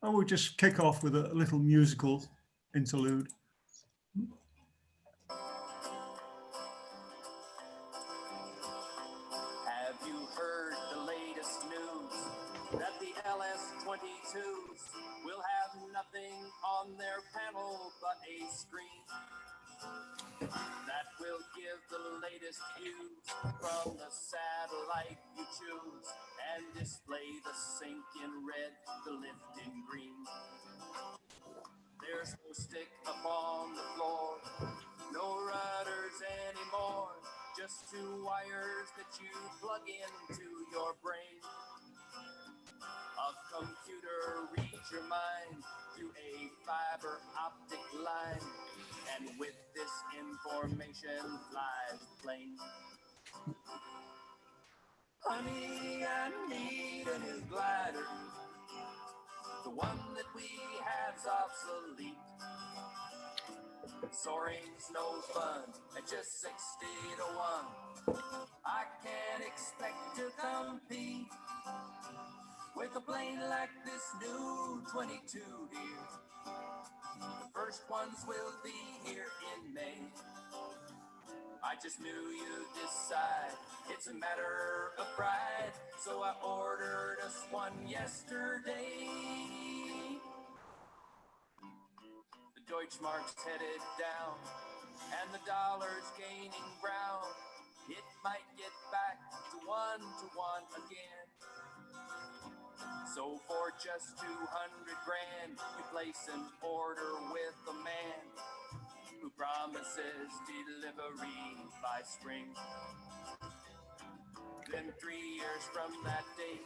I will just kick off with a little musical interlude. Have you heard the latest news that the LS-22s will have nothing on their panel but a screen that will give the latest views from the satellite you choose and display the sink in red, the lift in green. There's no stick up on the floor, no rudders anymore, just two wires that you plug into your brain. A computer reads your mind through a fiber optic line, and with this information flies the plane. Honey, I need a new glider. The one that we have's obsolete. Soaring's no fun at just 60 to 1. I can't expect to compete with a plane like this new 22 here. The first ones will be here in May. I just knew you'd decide, it's a matter of pride, so I ordered us one yesterday. The Deutschmark's headed down, and the dollar's gaining ground. It might get back to 1 to 1 again. So for just 200 grand, you place an order with a man who promises delivery by spring. Then 3 years from that date,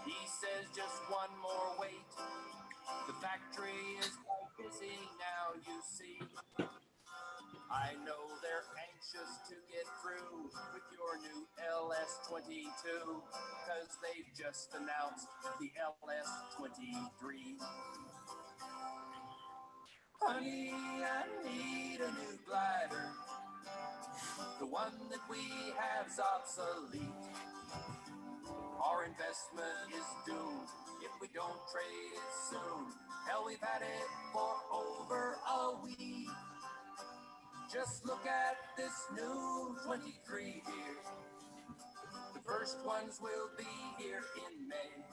he says just one more wait. The factory is quite busy now, you see. I know they're anxious to get through with your new LS-22, cause they've just announced the LS-23. Honey, I need a new glider. The one that we have's obsolete. Our investment is doomed if we don't trade it soon. Hell, we've had it for over a week. Just look at this new 23 here. The first ones will be here in May.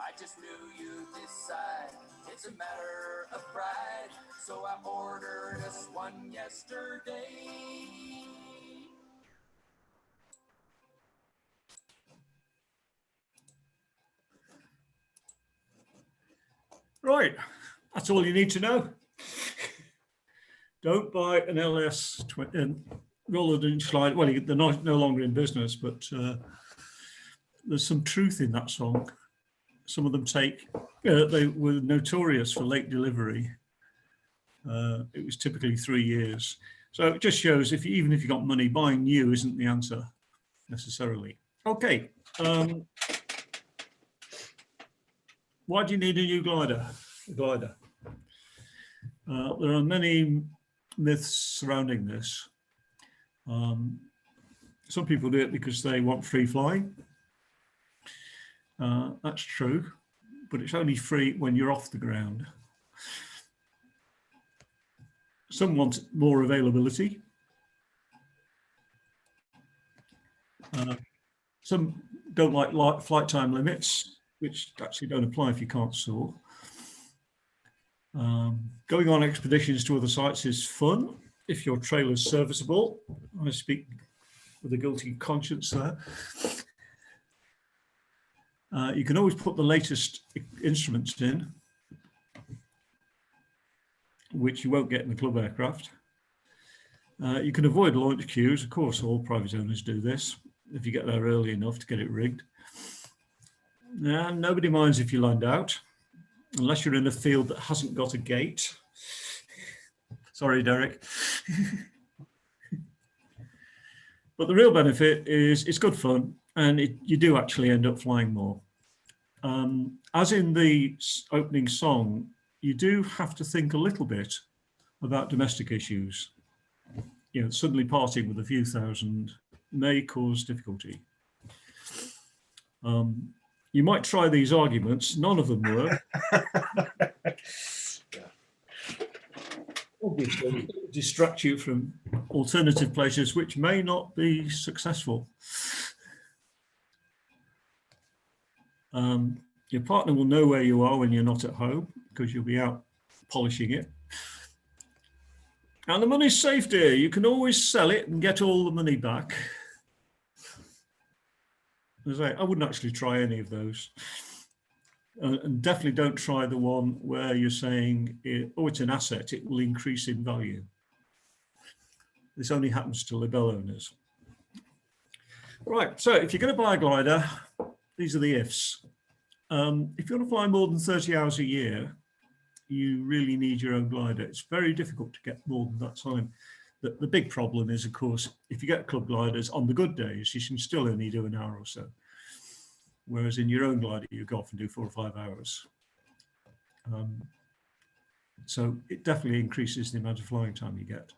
I just knew you'd decide, it's a matter of pride, so I ordered us one yesterday. Right, that's all you need to know. Don't buy an LS roller slide. Well, they're no longer in business, but there's some truth in that song. Some of them they were notorious for late delivery. It was typically 3 years. So it just shows even if you got money, buying new isn't the answer necessarily. Okay. Why do you need a new glider? There are many myths surrounding this. Some people do it because they want free flying. That's true, but it's only free when you're off the ground. Some want more availability. Some don't like flight time limits, which actually don't apply if you can't soar. Going on expeditions to other sites is fun if your trailer's serviceable. I speak with a guilty conscience there. You can always put the latest instruments in, which you won't get in the club aircraft. You can avoid launch queues. Of course, all private owners do this if you get there early enough to get it rigged. And nobody minds if you land out, unless you're in a field that hasn't got a gate. Sorry, Derek. But the real benefit is it's good fun, and you do actually end up flying more. As in the opening song, you do have to think a little bit about domestic issues. You know, suddenly parting with a few thousand may cause difficulty. You might try these arguments, none of them work. Obviously, it distract you from alternative pleasures which may not be successful. Your partner will know where you are when you're not at home because you'll be out polishing it. And the money's safe, dear. You can always sell it and get all the money back. As I wouldn't actually try any of those. And definitely don't try the one where you're saying, oh, it's an asset, it will increase in value. This only happens to libel owners. Right, so if you're going to buy a glider, these are the ifs. If you want to fly more than 30 hours a year, you really need your own glider. It's very difficult to get more than that time. The big problem is, of course, if you get club gliders on the good days, you can still only do an hour or so. Whereas in your own glider, you go off and do 4 or 5 hours. So it definitely increases the amount of flying time you get.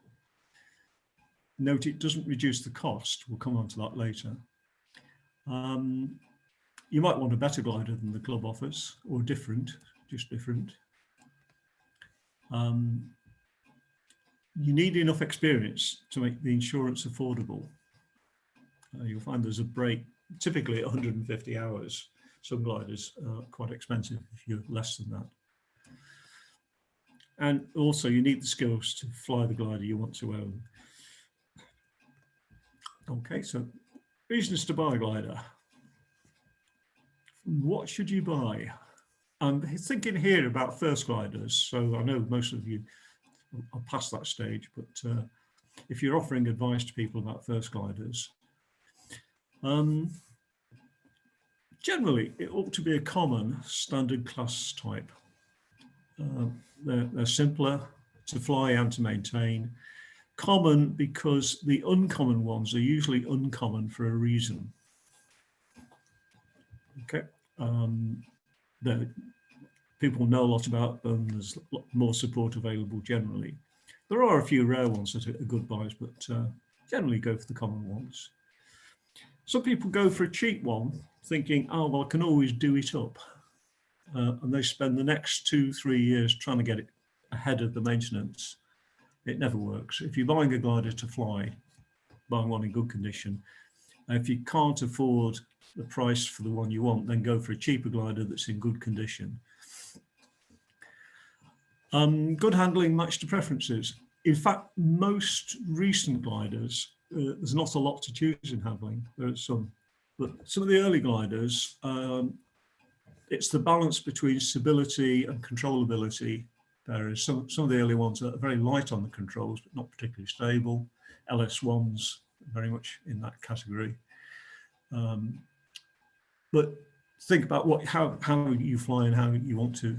Note it doesn't reduce the cost. We'll come on to that later. You might want a better glider than the club offers, or different, just different. You need enough experience to make the insurance affordable. You'll find there's a break, typically at 150 hours. Some gliders are quite expensive if you're less than that. And also you need the skills to fly the glider you want to own. Okay, so reasons to buy a glider. What should you buy? I'm thinking here about first gliders, so I know most of you are past that stage, but if you're offering advice to people about first gliders, generally it ought to be a common standard class type. They're simpler to fly and to maintain. Common because the uncommon ones are usually uncommon for a reason. Okay. People know a lot about them. There's a lot more support available generally. There are a few rare ones that are good buys, but generally go for the common ones. Some people go for a cheap one, thinking, oh, well, I can always do it up. And they spend the next 2-3 years trying to get it ahead of the maintenance. It never works. If you're buying a glider to fly, buying one in good condition, if you can't afford the price for the one you want, then go for a cheaper glider that's in good condition. Good handling matched to preferences. In fact, most recent gliders, there's not a lot to choose in handling. There are some, but some of the early gliders, it's the balance between stability and controllability. There is some of the early ones that are very light on the controls, but not particularly stable. LS1s, very much in that category. But think about how you fly and how you want to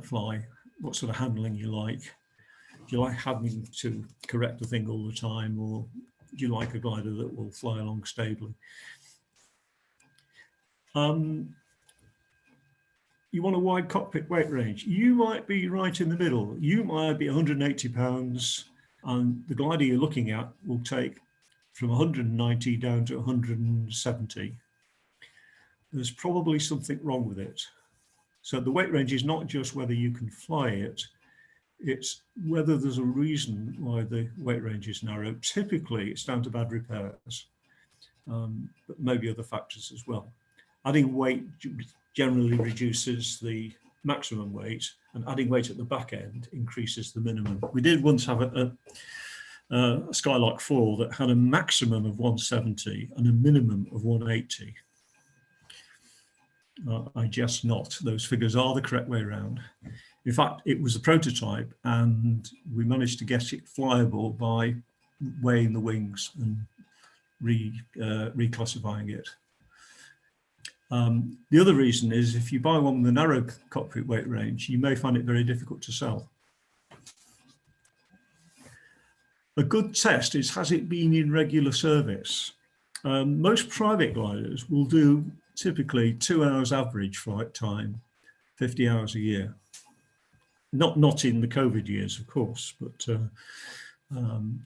fly, what sort of handling you like. Do you like having to correct the thing all the time, or do you like a glider that will fly along stably? You want a wide cockpit weight range. You might be right in the middle. You might be 180 pounds, and the glider you're looking at will take from 190 down to 170. There's probably something wrong with it. So the weight range is not just whether you can fly it, it's whether there's a reason why the weight range is narrow. Typically, it's down to bad repairs, but maybe other factors as well. Adding weight generally reduces the maximum weight, and adding weight at the back end increases the minimum. We did once have a Skylark 4 that had a maximum of 170 and a minimum of 180. I jest not. Those figures are the correct way around. In fact, it was a prototype, and we managed to get it flyable by weighing the wings and reclassifying it. The other reason is if you buy one with a narrow cockpit weight range, you may find it very difficult to sell. A good test is, has it been in regular service? Most private gliders will do typically 2 hours average flight time, 50 hours a year. Not in the COVID years, of course, but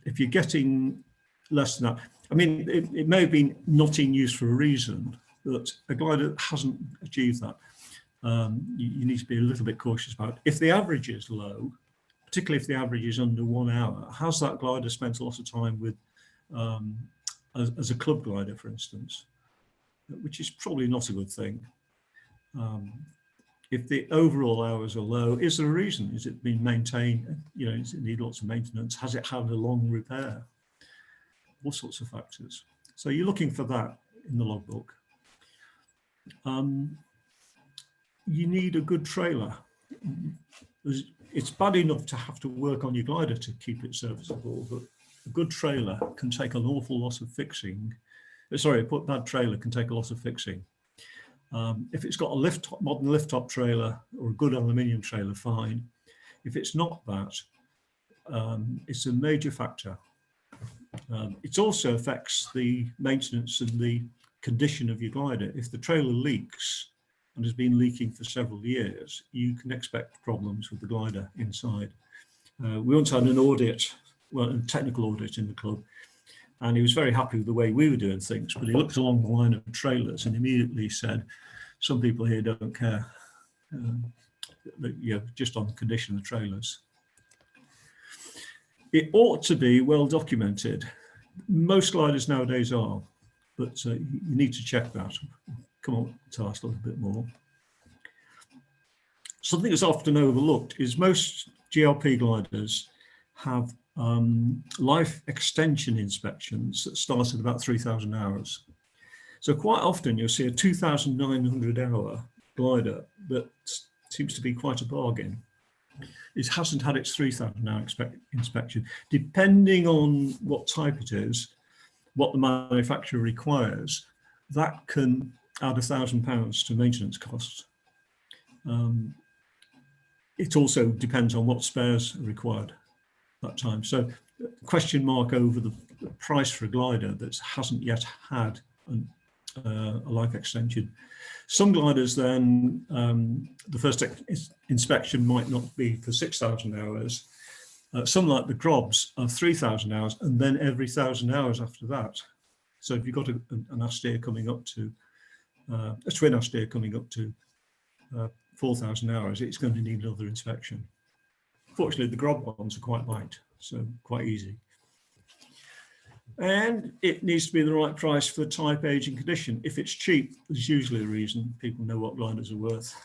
if you're getting less than that, I mean, it may have been not in use for a reason, that a glider hasn't achieved that. You need to be a little bit cautious about it. If the average is low, particularly if the average is under 1 hour, has that glider spent a lot of time with, as a club glider, for instance, which is probably not a good thing. If the overall hours are low, is there a reason? Is it been maintained? You know, does it need lots of maintenance? Has it had a long repair? All sorts of factors. So you're looking for that in the logbook. You need a good trailer. It's bad enough to have to work on your glider to keep it serviceable, but a good trailer can take an awful lot of fixing. Sorry, a bad trailer can take a lot of fixing. If it's got a modern lift top trailer or a good aluminium trailer, fine. If it's not that, it's a major factor. It also affects the maintenance and the condition of your glider. If the trailer leaks and has been leaking for several years, you can expect problems with the glider inside. We once had an audit, well, a technical audit in the club, and he was very happy with the way we were doing things, but he looked along the line of trailers and immediately said, some people here don't care, just on the condition of the trailers. It ought to be well documented. Most gliders nowadays are, but you need to check that. Come on to us a little bit more. Something that's often overlooked is most GLP gliders have life extension inspections that start at about 3,000 hours. So quite often you'll see a 2,900 hour glider that seems to be quite a bargain. It hasn't had its 3,000 hour inspection. Depending on what type it is, what the manufacturer requires, that can add £1,000 to maintenance costs. It also depends on what spares are required at that time. So question mark over the price for a glider that hasn't yet had a life extension. Some gliders then, the first inspection might not be for 6,000 hours. Some like the Grobs are 3,000 hours and then every 1,000 hours after that. So if you've got an austere coming up to, a twin austere coming up to 4,000 hours, it's going to need another inspection. Fortunately, the Grob ones are quite light, so quite easy. And it needs to be the right price for the type, age and condition. If it's cheap, there's usually a reason. People know what gliders are worth.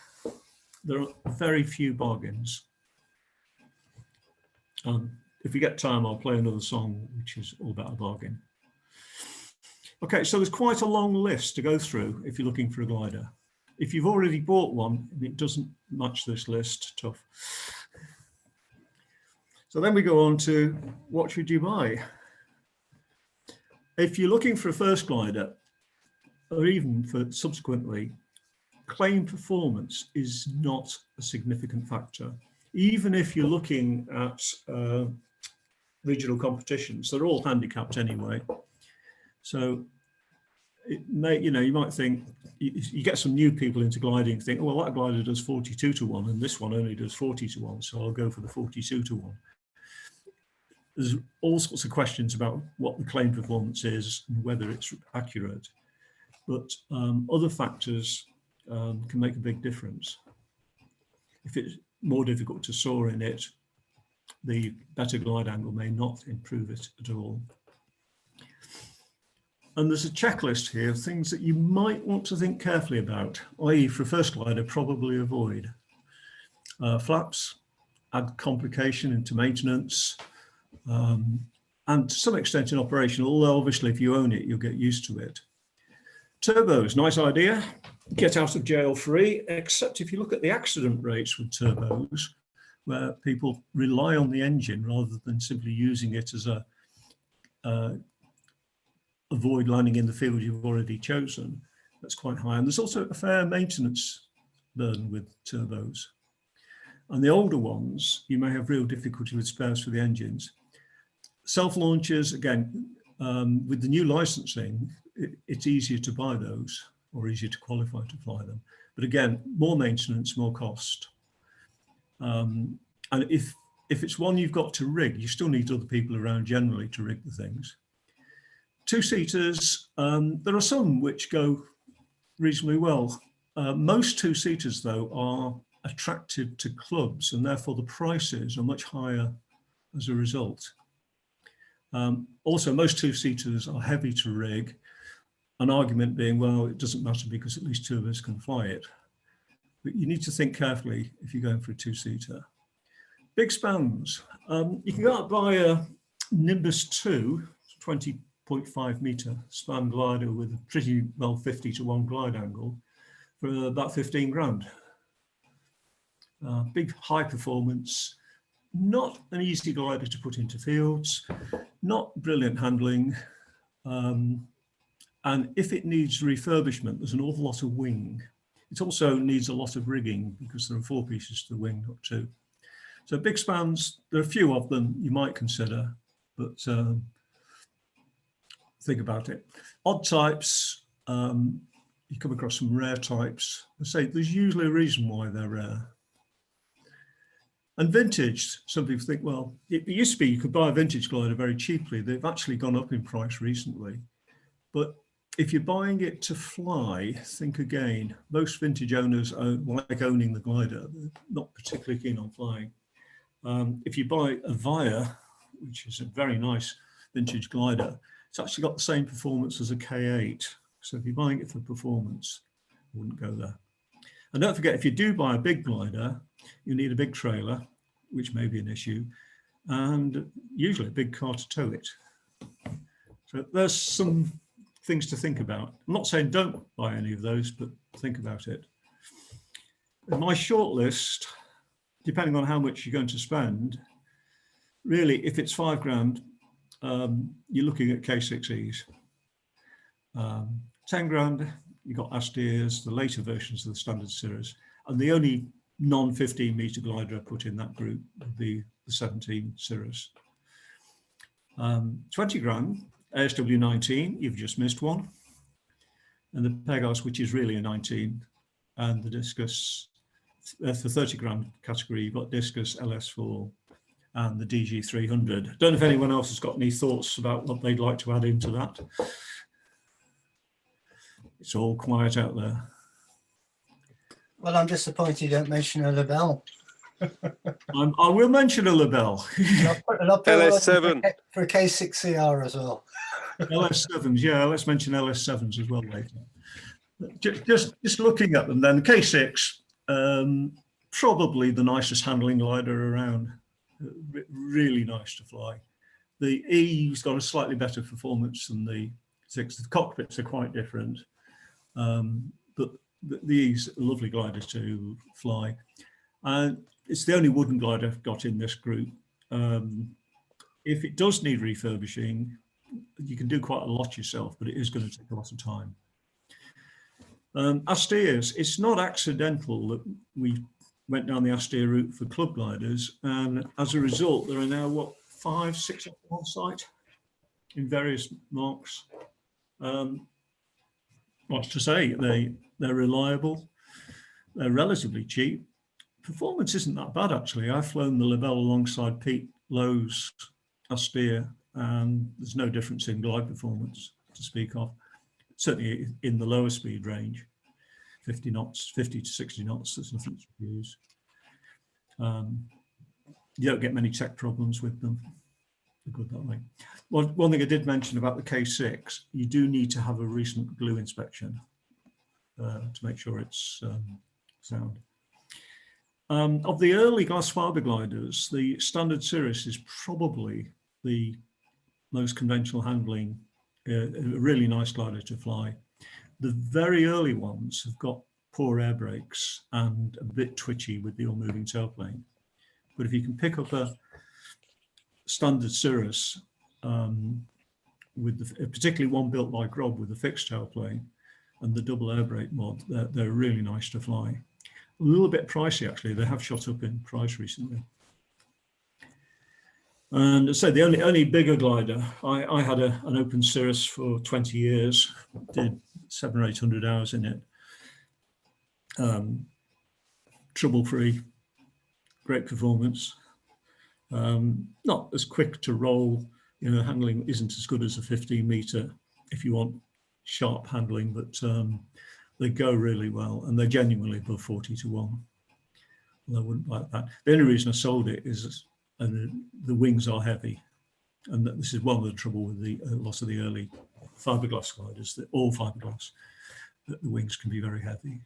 There are very few bargains. If we get time, I'll play another song, which is all about a bargain. Okay, so there's quite a long list to go through if you're looking for a glider. If you've already bought one and it doesn't match this list, tough. So then we go on to what should you buy? If you're looking for a first glider, or even for subsequently, claim performance is not a significant factor. Even if you're looking at regional competitions, they're all handicapped anyway. So it may, you might think, you get some new people into gliding, think, oh, well, that glider does 42 to 1 and this one only does 40 to 1, so I'll go for the 42 to 1. There's all sorts of questions about what the claim performance is and whether it's accurate, but other factors can make a big difference. If it's more difficult to soar in it, the better glide angle may not improve it at all. And there's a checklist here of things that you might want to think carefully about, i.e. for a first glider, probably avoid. Flaps add complication into maintenance, and to some extent in operation, although obviously if you own it, you'll get used to it. Turbos, nice idea, get out of jail free, except if you look at the accident rates with turbos, where people rely on the engine rather than simply using it as a avoid landing in the field you've already chosen, that's quite high. And there's also a fair maintenance burden with turbos. And the older ones, you may have real difficulty with spares for the engines. Self-launchers, again, with the new licensing, it's easier to buy those or easier to qualify to fly them. But again, more maintenance, more cost. And if it's one you've got to rig, you still need other people around generally to rig the things. Two-seaters, there are some which go reasonably well. Most two-seaters, though, are attractive to clubs, and therefore the prices are much higher as a result. Also, most two-seaters are heavy to rig, an argument being, well, it doesn't matter because at least two of us can fly it. But you need to think carefully if you're going for a two-seater. Big spans. You can go out buy a Nimbus 2, 20.5 metre span glider with a pretty well 50 to 1 glide angle for about 15 grand. Big high performance, not an easy glider to put into fields, not brilliant handling. And if it needs refurbishment, there's an awful lot of wing. It also needs a lot of rigging because there are 4 pieces to the wing, not 2. So big spans, there are a few of them you might consider, but think about it. Odd types, you come across some rare types. I say there's usually a reason why they're rare. And vintage, some people think, well, it used to be you could buy a vintage glider very cheaply. They've actually gone up in price recently. But if you're buying it to fly, think again. Most vintage owners like owning the glider. They're not particularly keen on flying. If you buy a Via, which is a very nice vintage glider, it's actually got the same performance as a K8. So if you're buying it for performance, I wouldn't go there. And don't forget, if you do buy a big glider, you need a big trailer, which may be an issue, and usually a big car to tow it. So there's some things to think about. I'm not saying don't buy any of those, but think about it. In my short list, depending on how much you're going to spend, really, if it's 5 grand, you're looking at K6Es. 10 grand, you've got Asteers, the later versions of the standard series, and the only non-15 metre glider I put in that group would be the 17 Cirrus. 20 grand, ASW 19, you've just missed one, and the Pegasus, which is really a 19, and the Discus, for 30 grand category, you've got Discus, LS4, and the DG 300. Don't know if anyone else has got any thoughts about what they'd like to add into that. It's all quiet out there. Well, I'm disappointed you don't mention a Lebel. I will mention a Lebel. LS7 for a K6CR as well. LS7s, yeah, let's mention LS7s as well later. Just looking at them then, K6, probably the nicest handling glider around. Really nice to fly. The E's got a slightly better performance than the 6. The cockpits are quite different, but these are lovely gliders to fly. And it's the only wooden glider I've got in this group. If it does need refurbishing, you can do quite a lot yourself, but it is going to take a lot of time. Asteers, it's not accidental that we went down the Asteer route for club gliders, and as a result, there are now, what, 5, 6 on site in various marks. What's to say, they're reliable, they're relatively cheap. Performance isn't that bad, actually. I've flown the Lebel alongside Pete Lowe's Asteer, and there's no difference in glide performance to speak of, certainly in the lower speed range. 50 knots, 50 to 60 knots, there's nothing to use. You don't get many tech problems with them. They're good that way. One thing I did mention about the K6, you do need to have a recent glue inspection to make sure it's sound. Of the early glass fiber gliders, the standard Cirrus is probably the most conventional handling, a really nice glider to fly. The very early ones have got poor air brakes and a bit twitchy with the all-moving tailplane. But if you can pick up a standard Cirrus, with particularly one built by Grob with a fixed tailplane and the double air brake mod, they're really nice to fly. A little bit pricey, actually. They have shot up in price recently. And so the only bigger glider, I had an open Cirrus for 20 years, did 700 or 800 hours in it. Trouble-free, great performance. Not as quick to roll, you know, handling isn't as good as a 15 meter if you want sharp handling, but They go really well, and they're genuinely above 40 to 1. Well, I wouldn't like that. The only reason I sold it is the wings are heavy, and this is one of the trouble with the lots of the early fiberglass gliders, that all fiberglass, that the wings can be very heavy.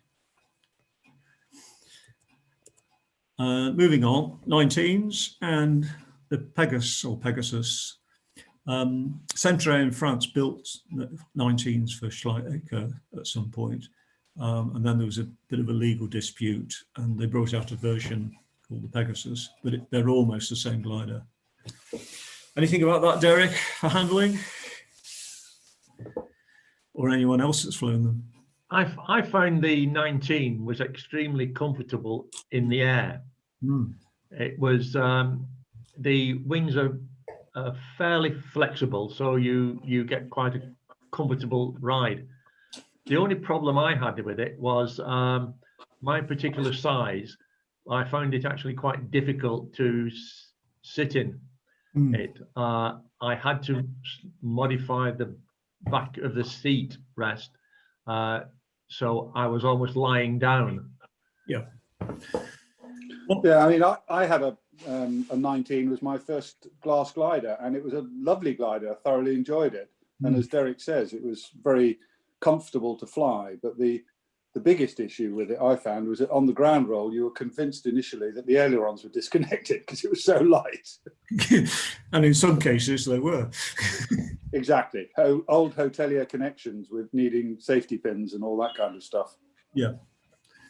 Moving on, 19s and the Pegasus. Centre in France built 19s for Schleicher at some point, and then there was a bit of a legal dispute, and they brought out a version called the Pegasus, but they're almost the same glider. Anything about that, Derek, for handling? Or anyone else that's flown them? I found the 19 was extremely comfortable in the air. It was, the wings are fairly flexible, so you get quite a comfortable ride. The only problem I had with it was my particular size. I found it actually quite difficult to sit in it. I had to modify the back of the seat rest, so I was almost lying down. Yeah. Yeah, I mean, I had a 19, was my first glass glider, and it was a lovely glider. I thoroughly enjoyed it. And as Derek says, it was very comfortable to fly. But the biggest issue with it, I found, was that on the ground roll, you were convinced initially that the ailerons were disconnected because it was so light. And in some cases they were. Exactly. Old hotelier connections with needing safety pins and all that kind of stuff. Yeah.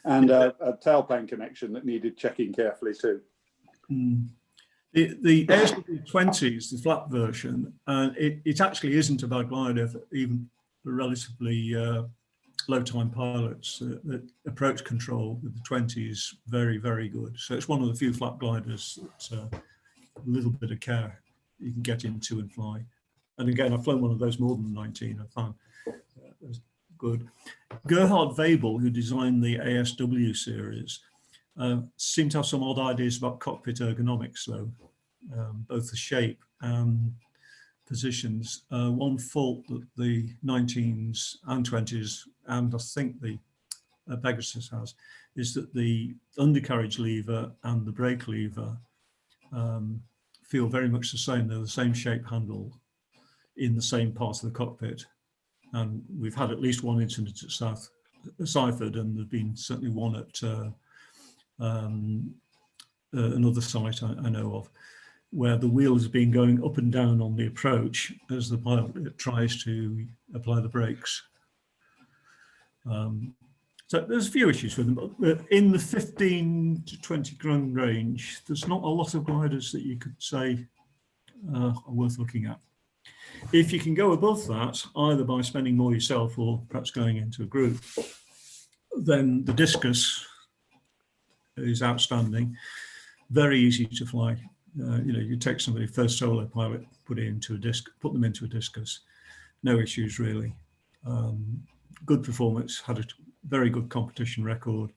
And a tailplane connection that needed checking carefully too. The ASW20s, the flat version, it actually isn't a bad glider, even for relatively low-time pilots. The approach control with the 20 is very, very good. So it's one of the few flat gliders that a little bit of care you can get into and fly. And again, I've flown one of those more than 19. I found it was good. Gerhard Wabel, who designed the ASW series, seemed to have some odd ideas about cockpit ergonomics, though, both the shape and positions. One fault that the 19s and 20s, and I think the Pegasus has, is that the undercarriage lever and the brake lever feel very much the same. They're the same shape handle in the same part of the cockpit. And we've had at least one incident at Seiford, and there's been certainly one at another site I know of, where the wheel has been going up and down on the approach as the pilot tries to apply the brakes. So there's a few issues with them, but in the 15 to 20 grand range, there's not a lot of gliders that you could say are worth looking at. If you can go above that, either by spending more yourself or perhaps going into a group, then the Discus is outstanding, very easy to fly. You take somebody, first solo pilot, put them into a Discus, no issues really. Good performance, had a very good competition record.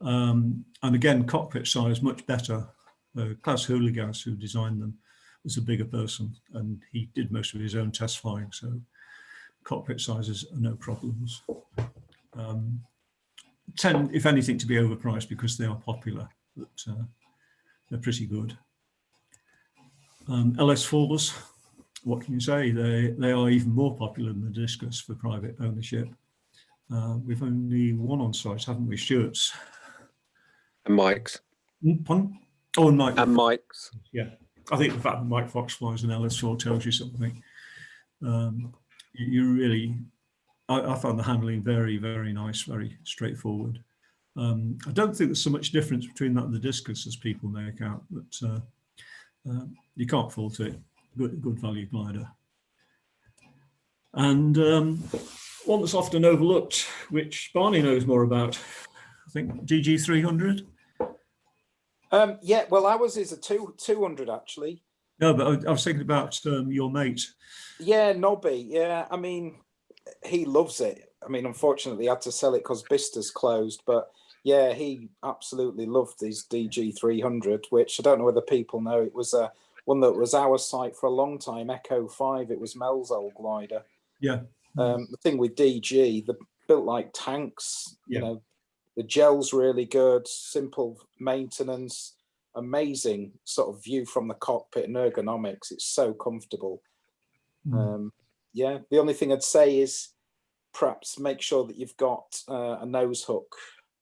And again, cockpit size much better. Klaus Hooligas, who designed them, was a bigger person, and he did most of his own test flying, so cockpit sizes are no problems. Tend, if anything, to be overpriced because they are popular, but they're pretty good. LS4s, what can you say? They are even more popular than the Discus for private ownership. We've only one on site, haven't we? Stuart's. And Mike's. Pardon? Oh, and Mike. And Mike's. Yeah. I think the fact that Mike Fox flies an LS4 tells you something. You really, I found the handling very, very nice, very straightforward. I don't think there's so much difference between that and the Discus as people make out, but you can't fault it. Good value glider. And one that's often overlooked, which Barney knows more about, I think DG300. Yeah, well, ours is a 200 actually. No, but I was thinking about your mate. Yeah, Nobby. Yeah, I mean, he loves it. I mean, unfortunately, he had to sell it because Bista's closed. But yeah, he absolutely loved his DG300, which I don't know whether people know. It was one that was our site for a long time, Echo 5. It was Mel's old glider. Yeah. The thing with DG, built like tanks. Yeah. You know, the gel's really good, simple maintenance, amazing sort of view from the cockpit and ergonomics. It's so comfortable. Yeah, the only thing I'd say is perhaps make sure that you've got a nose hook,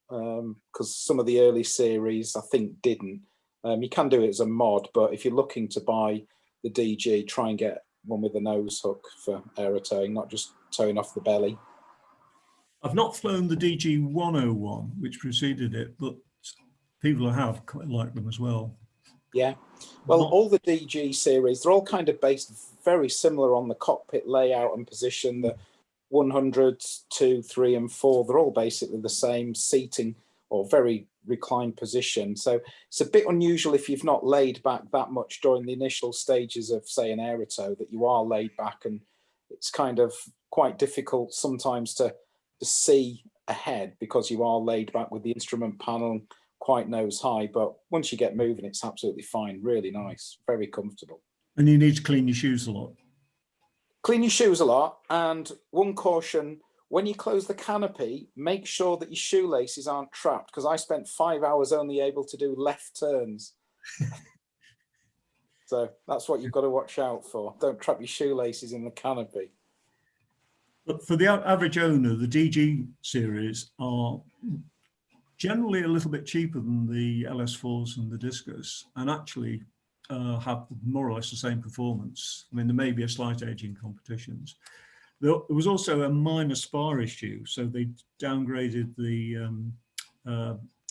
because some of the early series I think didn't. You can do it as a mod, but if you're looking to buy the DG, try and get one with a nose hook for aero towing, not just towing off the belly. I've not flown the DG 101, which preceded it, but people who have quite like them as well. Yeah, well, all the DG series, they're all kind of based very similar on the cockpit layout and position. The 100, 2, 3, and 4, they're all basically the same seating or very reclined position. So it's a bit unusual if you've not laid back that much during the initial stages of, say, an aerotow, that you are laid back, and it's kind of quite difficult sometimes to see ahead because you are laid back with the instrument panel quite nose high. But once you get moving, it's absolutely fine. Really nice, very comfortable. And you need to clean your shoes a lot. Clean your shoes a lot. And one caution, when you close the canopy, make sure that your shoelaces aren't trapped, because I spent 5 hours only able to do left turns. So that's what you've got to watch out for. Don't trap your shoelaces in the canopy. But for the average owner, the DG series are generally a little bit cheaper than the LS4s and the Discus, and actually have more or less the same performance. I mean, there may be a slight edge in competitions. There was also a minor spar issue, so they downgraded the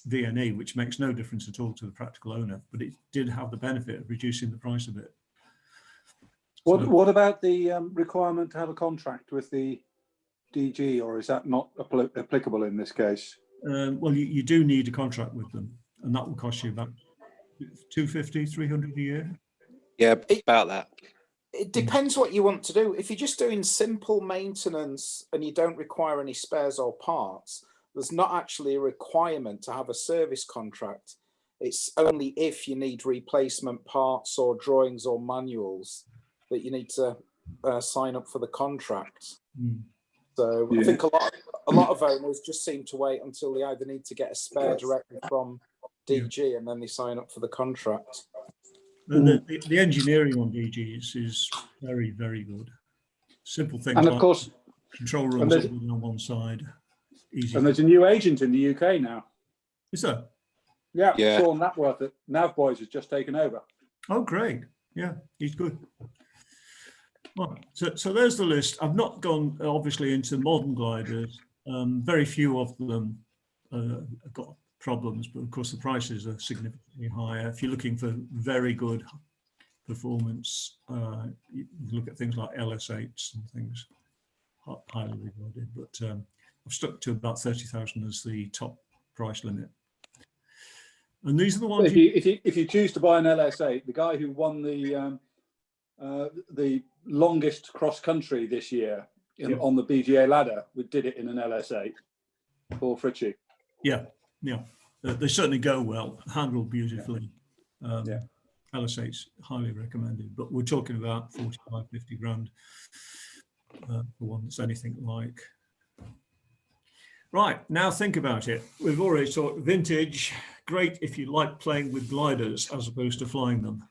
VNE, which makes no difference at all to the practical owner, but it did have the benefit of reducing the price a bit. What about the requirement to have a contract with the DG, or is that not applicable in this case? Well, you do need a contract with them, and that will cost you about 250, 300 a year. Yeah, about that. It depends what you want to do. If you're just doing simple maintenance and you don't require any spares or parts, there's not actually a requirement to have a service contract. It's only if you need replacement parts or drawings or manuals that you need to sign up for the contract. So I think a lot of owners just seem to wait until they either need to get a spare directly from DG and then they sign up for the contract. The engineering on DGs is very, very good. Simple things, and of like course, control rooms on one side. Easy. And there's a new agent in the UK now. Is there? Yeah, Yeah. Sean Napworth at Navboys has just taken over. Oh, great. Yeah, he's good. Well, so there's the list. I've not gone, obviously, into modern gliders. Very few of them have got problems, but of course the prices are significantly higher. If you're looking for very good performance, you look at things like LS8s and things, highly regarded. But I've stuck to about 30,000 as the top price limit. And these are the ones. If you choose to buy an LS8, the guy who won the longest cross country this year on the BGA ladder, we did it in an LS8. Paul Fritchie. Yeah. They certainly go well, handle beautifully. LS8's highly recommended, but we're talking about 45, 50 grand for one that's anything like. Right, now think about it. We've already talked vintage, great if you like playing with gliders as opposed to flying them.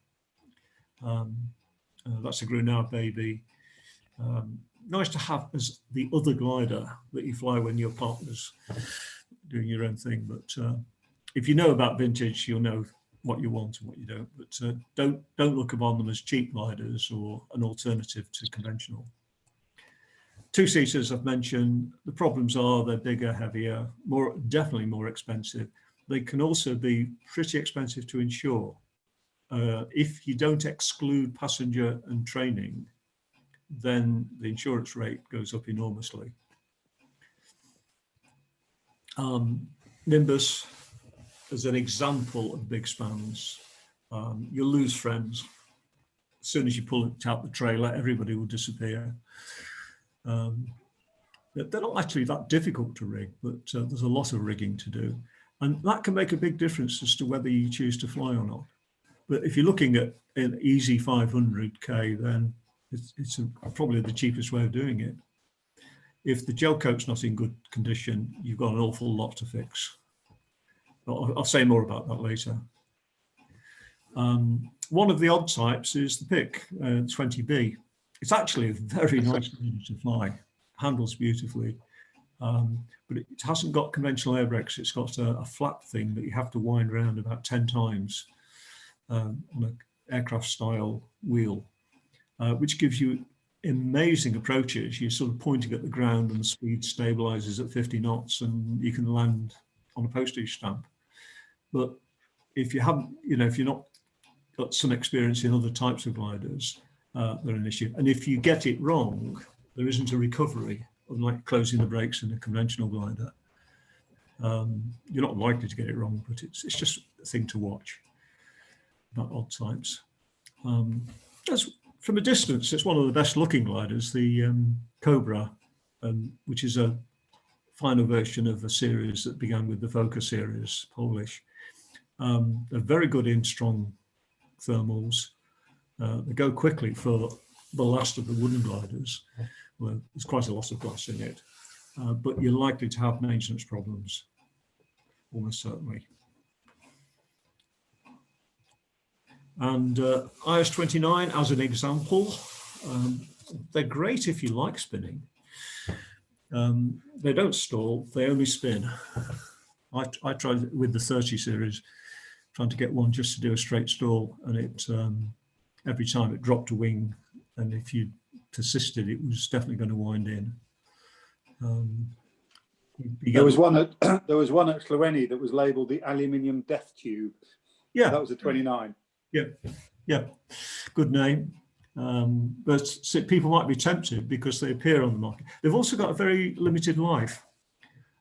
That's a Grunau baby. Nice to have as the other glider that you fly when your partner's doing your own thing. But if you know about vintage, you'll know what you want and what you don't. But don't look upon them as cheap gliders or an alternative to conventional. Two-seaters I've mentioned. The problems are they're bigger, heavier, definitely more expensive. They can also be pretty expensive to insure. If you don't exclude passenger and training, then the insurance rate goes up enormously. Nimbus as an example of big spans. You'll lose friends. As soon as you pull it out the trailer, everybody will disappear. They're not actually that difficult to rig, but there's a lot of rigging to do. And that can make a big difference as to whether you choose to fly or not. But if you're looking at an easy 500K, then it's probably the cheapest way of doing it. If the gel coat's not in good condition, you've got an awful lot to fix. I'll say more about that later. One of the odd types is the pick, 20B. It's actually a very nice glider to fly, handles beautifully, but it hasn't got conventional air brakes. It's got a flap thing that you have to wind around about 10 times on an aircraft style wheel, which gives you amazing approaches. You're sort of pointing at the ground and the speed stabilizes at 50 knots and you can land on a postage stamp. But if you haven't, if you're not got some experience in other types of gliders, they're an issue. And if you get it wrong, there isn't a recovery, unlike closing the brakes in a conventional glider. You're not likely to get it wrong, but it's just a thing to watch about odd types. From a distance, it's one of the best looking gliders, the Cobra, which is a final version of a series that began with the Fokker series, Polish. They're very good in strong thermals. They go quickly for the last of the wooden gliders. Well, there's quite a lot of glass in it, but you're likely to have maintenance problems, almost certainly. And IS-29 as an example, they're great if you like spinning. They don't stall, they only spin. I tried with the 30 series, trying to get one just to do a straight stall, and it every time it dropped a wing, and if you persisted, it was definitely going to wind in. There was one at Llanelli that was labelled the aluminium death tube. Yeah, that was a 29. Yeah, good name. But people might be tempted because they appear on the market. They've also got a very limited life,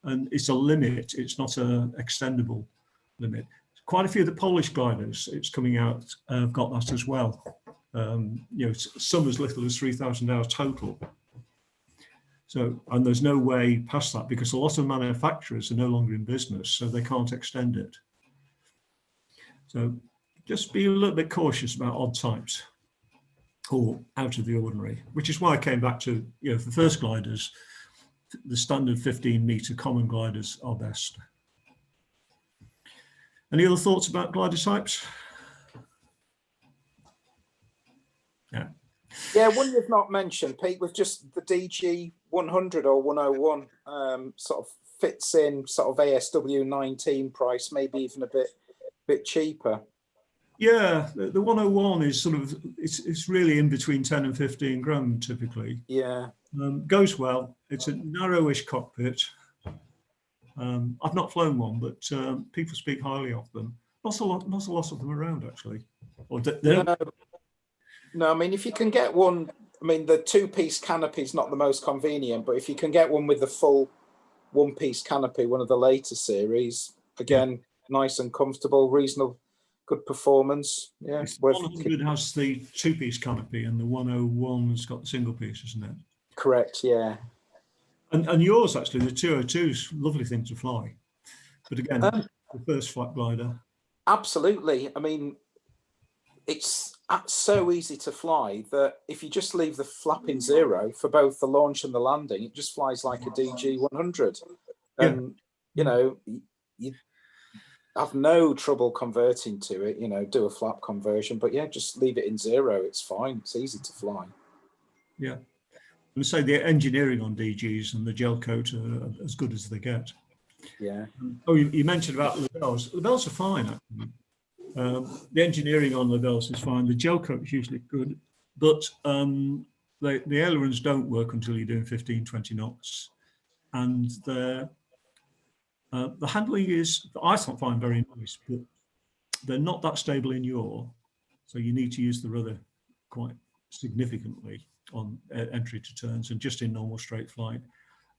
and it's a limit. It's not an extendable limit. Quite a few of the Polish gliders, it's coming out, have got that as well. Some as little as 3,000 hours total. So, and there's no way past that because a lot of manufacturers are no longer in business, so they can't extend it. So just be a little bit cautious about odd types or out of the ordinary, which is why I came back to, for first gliders, the standard 15-meter common gliders are best. Any other thoughts about glider types? Yeah, one you've not mentioned, Pete, was just the DG 100 or 101, sort of fits in sort of ASW 19 price, maybe even a bit cheaper. Yeah, the 101 is sort of, it's really in between 10 and 15 grand typically. Yeah. Goes well. It's a narrowish cockpit. I've not flown one, but people speak highly of them. Not a lot of them around actually. Or No, I mean, if you can get one, I mean, the two-piece canopy is not the most convenient, but if you can get one with the full one-piece canopy, one of the later series, again, nice and comfortable, reasonable, good performance. Yeah. 100 has the two-piece canopy and the 101 has got the single piece, isn't it? Correct, yeah. And yours, actually, the 202 is a lovely thing to fly. But again, the first flight glider. Absolutely. I mean, it's so easy to fly that if you just leave the flap in zero for both the launch and the landing, it just flies like a DG 100. And, you have no trouble converting to it, do a flap conversion. But yeah, just leave it in zero. It's fine. It's easy to fly. Yeah. And say the engineering on DGs and the gel coat are as good as they get. Yeah. Oh, you mentioned about labels. Labels are fine, actually. The engineering on labels is fine. The gel coat is usually good, but the ailerons don't work until you're doing 15, 20 knots. And the handling is, I find very nice, but they're not that stable in yaw. So you need to use the rudder quite significantly on entry to turns and just in normal straight flight.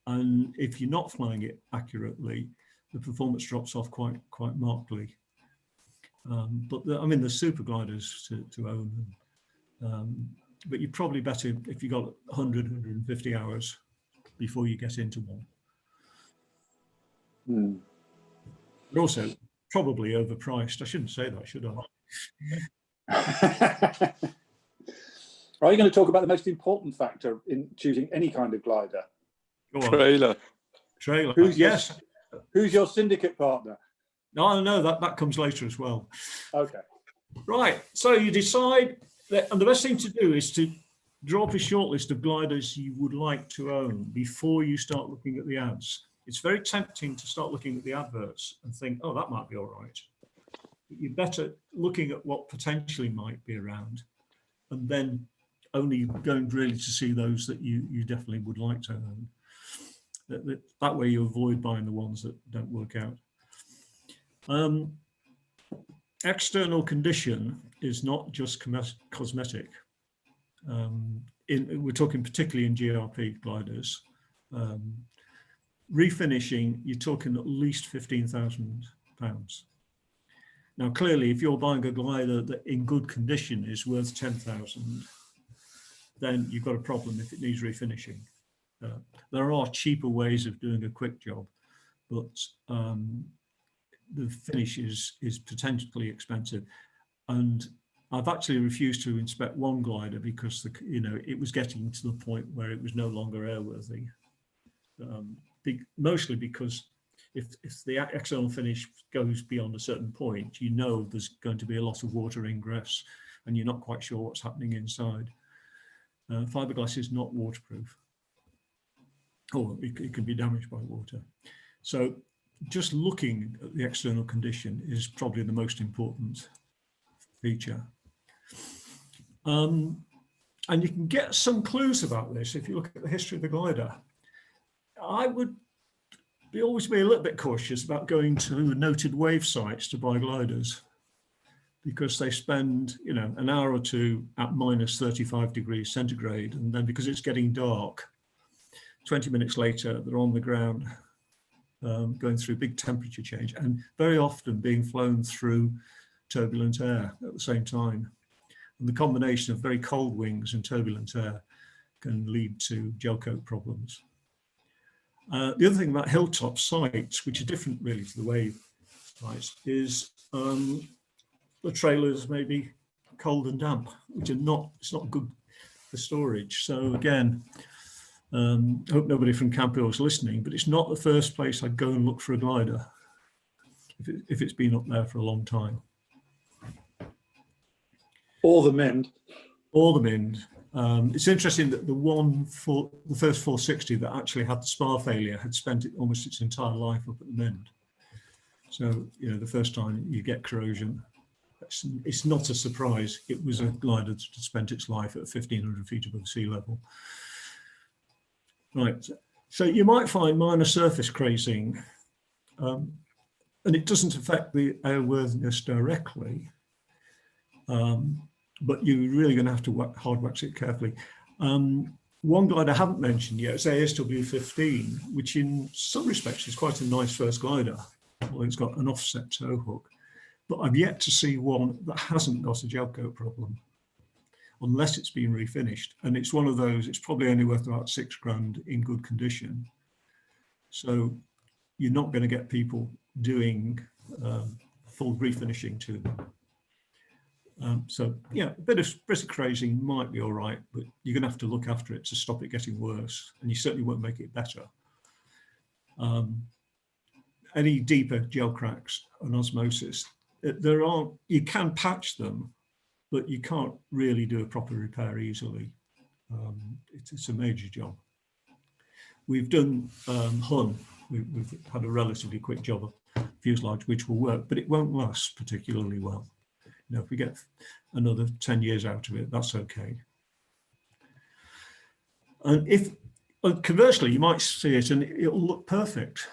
And if you're not flying it accurately, the performance drops off quite markedly. But the super gliders to own. But you're probably better if you got 100, 150 hours before you get into one. But also probably overpriced. I shouldn't say that, should I? Are you going to talk about the most important factor in choosing any kind of glider? Go on. Trailer. Yes. Who's your syndicate partner? No, that comes later as well. Okay. Right. So you decide that, and the best thing to do is to draw up a short list of gliders you would like to own before you start looking at the ads. It's very tempting to start looking at the adverts and think, oh, that might be all right. But you're better looking at what potentially might be around, and then only going really to see those that you definitely would like to own. That way you avoid buying the ones that don't work out. External condition is not just cosmetic. We're talking particularly in GRP gliders. Refinishing, you're talking at least £15,000. Now, clearly, if you're buying a glider that in good condition is worth 10,000, then you've got a problem if it needs refinishing. There are cheaper ways of doing a quick job, but the finish is potentially expensive. And I've actually refused to inspect one glider because it was getting to the point where it was no longer airworthy. Mostly because if the external finish goes beyond a certain point, there's going to be a lot of water ingress, and you're not quite sure what's happening inside. Fiberglass is not waterproof, or it can be damaged by water. So just looking at the external condition is probably the most important feature. And you can get some clues about this if you look at the history of the glider. I would always be a little bit cautious about going to noted wave sites to buy gliders, because they spend an hour or two at minus 35 degrees centigrade, and then because it's getting dark, 20 minutes later they're on the ground going through big temperature change, and very often being flown through turbulent air at the same time. And the combination of very cold wings and turbulent air can lead to gel coat problems. The other thing about hilltop sites, which are different really to the wave sites, is the trailers may be cold and damp, which it's not good for storage. So again, I hope nobody from Camp Hill is listening, but it's not the first place I'd go and look for a glider if it's been up there for a long time. Or the Mind. Or the Mind. It's interesting that the first 460 that actually had the spar failure had spent almost its entire life up at the Mind. So, the first time you get corrosion, it's not a surprise. It was a glider that spent its life at 1,500 feet above sea level. Right, so you might find minor surface crazing, and it doesn't affect the airworthiness directly, but you're really going to have to hard wax it carefully. One glider I haven't mentioned yet is ASW15, which in some respects is quite a nice first glider. Well, it's got an offset tow hook, but I've yet to see one that hasn't got a gel coat problem, unless it's been refinished. And it's one of those, it's probably only worth about £6,000 in good condition. So you're not going to get people doing full refinishing to them. So yeah, a bit of crazing might be all right, but you're going to have to look after it to stop it getting worse, and you certainly won't make it better. Any deeper gel cracks and osmosis, you can patch them, but you can't really do a proper repair easily. It's a major job. We've done Hun. We've had a relatively quick job of fuselage, which will work, but it won't last particularly well. If we get another 10 years out of it, that's okay. And conversely, you might see it and it'll look perfect,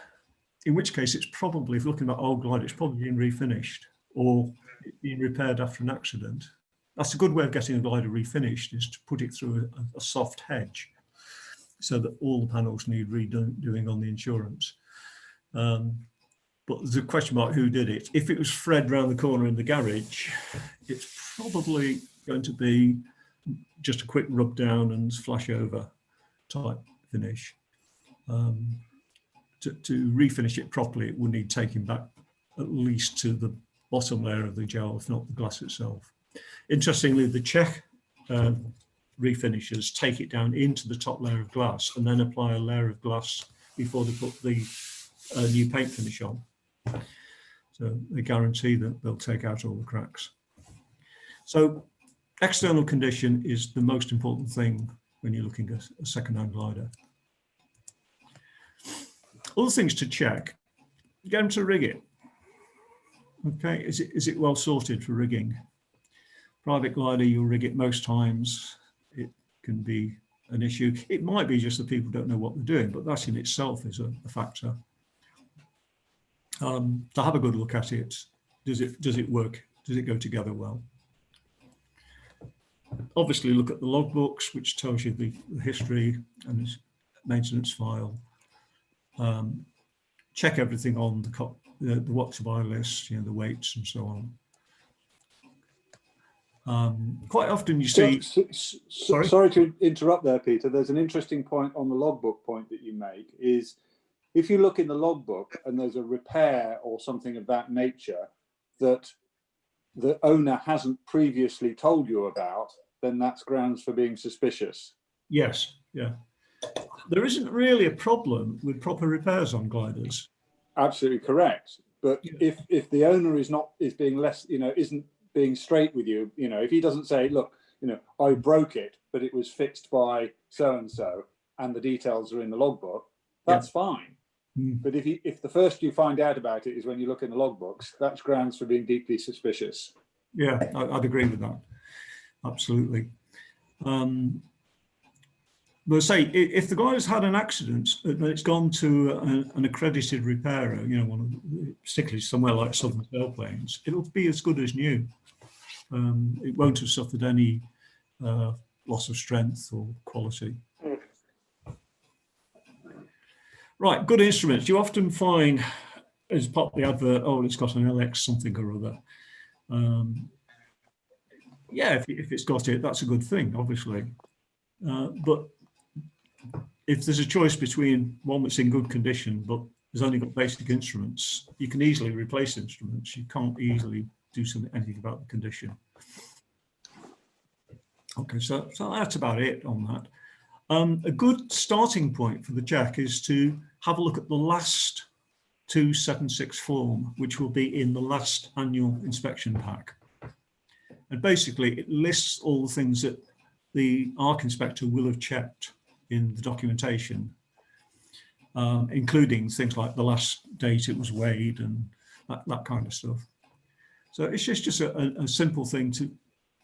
in which case it's probably, if you're looking at old glider, it's probably been refinished or been repaired after an accident. That's a good way of getting a glider refinished, is to put it through a soft hedge so that all the panels need redoing on the insurance. But there's a question mark who did it. If it was Fred round the corner in the garage, it's probably going to be just a quick rub down and flash over type finish. To refinish it properly, it would need taking back at least to the bottom layer of the gel, if not the glass itself. Interestingly, the Czech refinishers take it down into the top layer of glass and then apply a layer of glass before they put the new paint finish on. So they guarantee that they'll take out all the cracks. So external condition is the most important thing when you're looking at a second-hand glider. Other things to check: get them to rig it. Okay, is it well sorted for rigging? Private glider, you'll rig it most times. It can be an issue. It might be just that people don't know what they're doing, but that in itself is a factor. To have a good look at it. Does it work? Does it go together well? Obviously, look at the logbooks, which tells you the history and the maintenance file. Check everything on the what to buy list, the weights and so on. Quite often you see. Sorry to interrupt there, Peter. There's an interesting point on the logbook point that you make. Is if you look in the logbook and there's a repair or something of that nature that the owner hasn't previously told you about, then that's grounds for being suspicious. Yes, yeah. There isn't really a problem with proper repairs on gliders. Absolutely correct. But Yeah. if the owner is being less, isn't being straight with you, if he doesn't say, look, I broke it, but it was fixed by so and so, and the details are in the logbook, that's fine. But if the first you find out about it is when you look in the logbooks, that's grounds for being deeply suspicious. Yeah, I'd agree with that. Absolutely. But say if the glider's had an accident and it's gone to an accredited repairer, particularly somewhere like Southern Sailplanes, it'll be as good as new. It won't have suffered any loss of strength or quality. Right, good instruments. You often find, as part of the advert, oh, it's got an LX something or other. Yeah, if it's got it, that's a good thing, obviously. But if there's a choice between one that's in good condition, but has only got basic instruments, you can easily replace instruments. You can't easily do anything about the condition. Okay, so that's about it on that. A good starting point for the check is to have a look at the last 276 form, which will be in the last annual inspection pack. And basically it lists all the things that the ARC inspector will have checked in the documentation, including things like the last date it was weighed and that kind of stuff. So it's just a simple thing to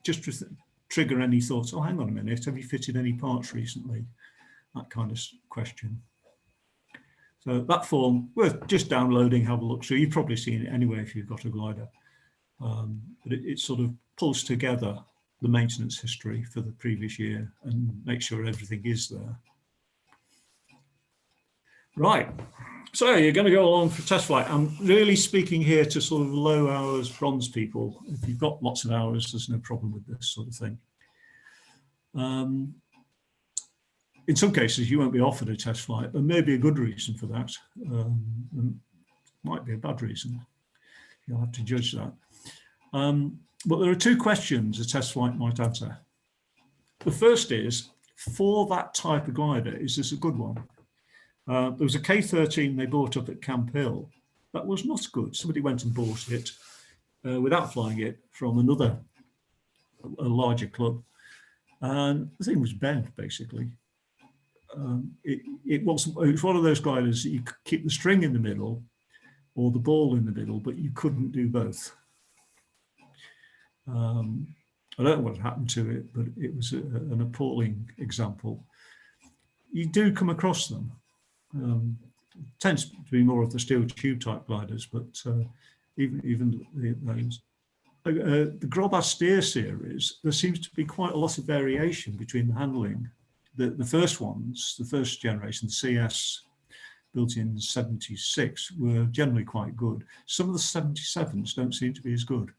just trigger any thoughts. Oh, hang on a minute, have you fitted any parts recently? That kind of question. So that form, worth just downloading, have a look through. You've probably seen it anyway if you've got a glider. But it sort of pulls together the maintenance history for the previous year and make sure everything is there. Right, so you're going to go along for test flight. I'm really speaking here to sort of low hours bronze people. If you've got lots of hours, there's no problem with this sort of thing. In some cases, you won't be offered a test flight. There may be a good reason for that. Might be a bad reason. You'll have to judge that. But there are two questions a test flight might answer. The first is, for that type of glider, is this a good one? There was a K13 they bought up at Camp Hill. That was not good. Somebody went and bought it without flying it from a larger club. And the thing was bent, basically. It was one of those gliders that you could keep the string in the middle or the ball in the middle, but you couldn't do both. I don't know what happened to it, but it was an appalling example. You do come across them. It tends to be more of the steel tube type gliders, but even those. The Grobas Steer series, there seems to be quite a lot of variation between the handling. The first ones, the first generation, the CS, built in 76, were generally quite good. Some of the 77s don't seem to be as good.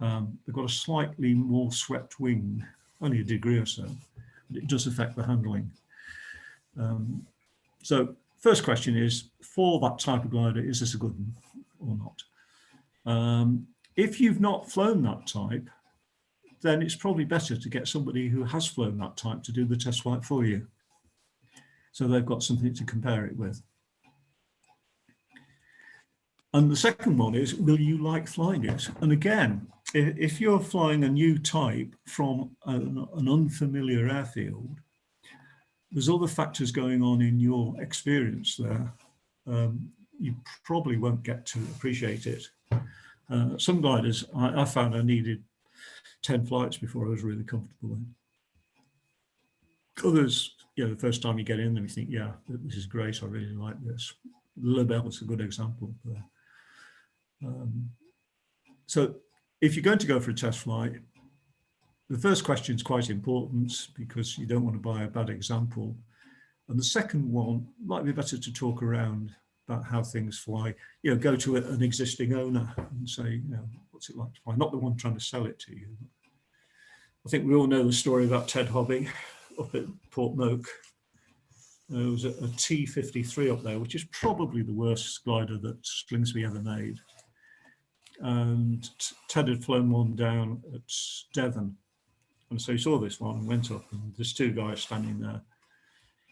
They've got a slightly more swept wing, only a degree or so, but it does affect the handling. So first question is, for that type of glider, is this a good one or not? If you've not flown that type, then it's probably better to get somebody who has flown that type to do the test flight for you. So they've got something to compare it with. And the second one is, will you like flying it? And again, if you're flying a new type from an unfamiliar airfield, there's other factors going on in your experience there. You probably won't get to appreciate it. Some gliders, I found I needed 10 flights before I was really comfortable in. Others, you know, the first time you get in them, you think, yeah, this is great, I really like this. Lebel is a good example there. So if you're going to go for a test flight, the first question is quite important because you don't want to buy a bad example. And the second one might be better to talk around about how things fly. You know, go to an existing owner and say, you know, what's it like to fly? Not the one trying to sell it to you. I think we all know the story about Ted Hobby up at Port Moke. There was a T53 up there, which is probably the worst glider that Slingsby ever made. And Ted had flown one down at Devon. And so he saw this one and went up, and there's two guys standing there.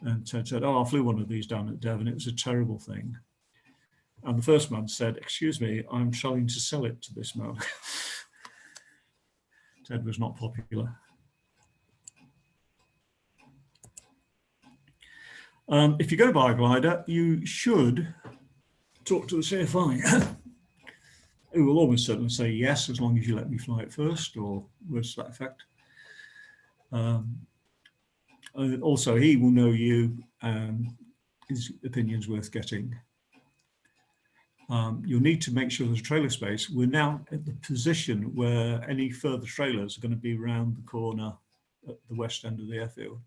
And Ted said, oh, I flew one of these down at Devon. It was a terrible thing. And the first man said, excuse me, I'm trying to sell it to this man. Ted was not popular. If you're going to buy a glider, you should talk to the CFI, who will almost certainly say yes, as long as you let me fly it first, or words to that effect. Also, he will know you, and his opinion's worth getting. You'll need to make sure there's a trailer space. We're now at the position where any further trailers are going to be around the corner at the west end of the airfield.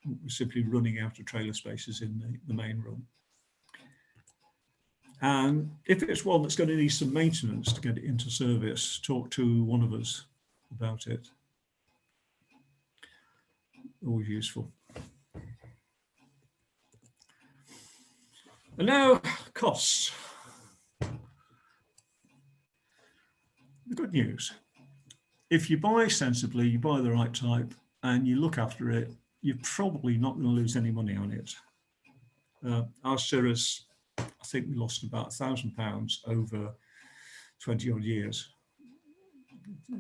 We're simply running out of trailer spaces in the main room. And if it's one that's going to need some maintenance to get it into service, talk to one of us about it. Always useful. And now, costs. The good news. If you buy sensibly, you buy the right type, and you look after it, you're probably not going to lose any money on it. Our Cirrus, I think we lost about £1,000 over 20 odd years.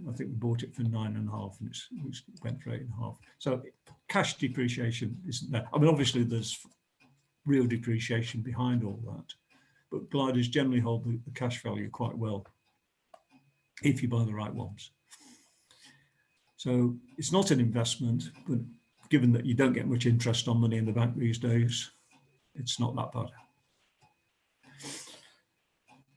I think we bought it for 9.5 and it went for 8.5. So cash depreciation isn't there. I mean, obviously there's real depreciation behind all that, but gliders generally hold the cash value quite well if you buy the right ones. So it's not an investment, but given that you don't get much interest on money in the bank these days, it's not that bad.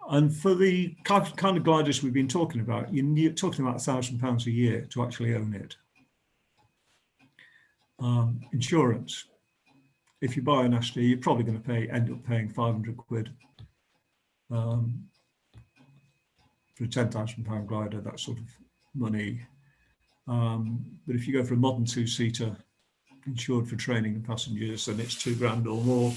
And for the kind of gliders we've been talking about, you're talking about £1,000 a year to actually own it. Insurance. If you buy an Ashley, you're probably going to end up paying 500 quid for a £10,000 glider, that sort of money. But if you go for a modern two-seater, insured for training and passengers, then it's £2,000 or more.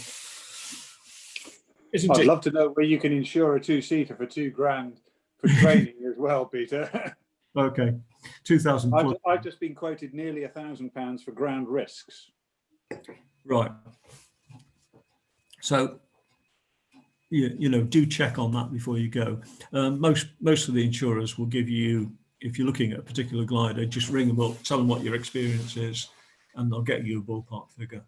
I'd love to know where you can insure a two-seater for £2,000 for training as well, Peter. Okay, 2,000. I've just been quoted nearly £1,000 for ground risks. Right. So, you know, do check on that before you go. Most of the insurers will give you, if you're looking at a particular glider, just ring them up, tell them what your experience is, and they'll get you a ballpark figure.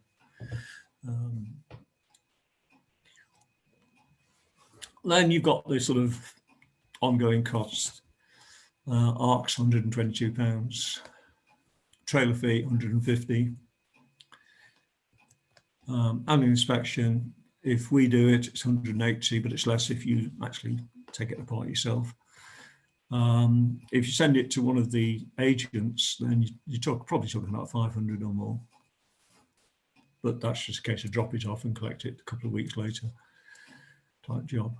Then you've got the sort of ongoing costs. ARC's £122, trailer fee £150. Annual inspection, if we do it, it's £180, but it's less if you actually take it apart yourself. If you send it to one of the agents, then you're probably talking about 500 or more. But that's just a case of drop it off and collect it a couple of weeks later type job.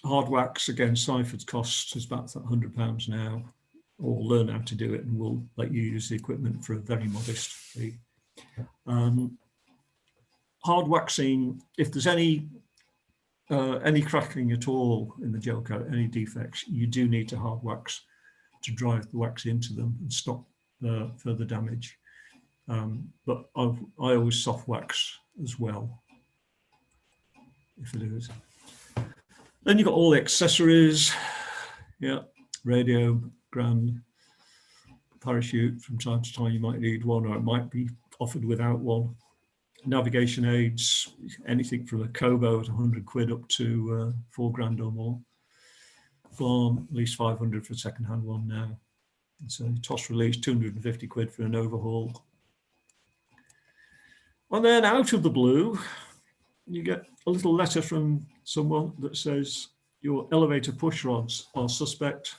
Hard wax, again, Seiford's cost is about £100 now, or learn how to do it and we'll let you use the equipment for a very modest fee. Hard waxing, if there's any cracking at all in the gel coat, any defects, you do need to hard wax to drive the wax into them and stop further damage. But I always soft wax as well, if it is. Then you've got all the accessories, yeah, radio, grand, parachute. From time to time you might need one, or it might be offered without one. Navigation aids, anything from a Kobo at 100 quid up to 4 grand or more. Farm, at least 500 for a second-hand one now. And so toss release, 250 quid for an overhaul. And then out of the blue, you get a little letter from someone that says your elevator push rods are suspect.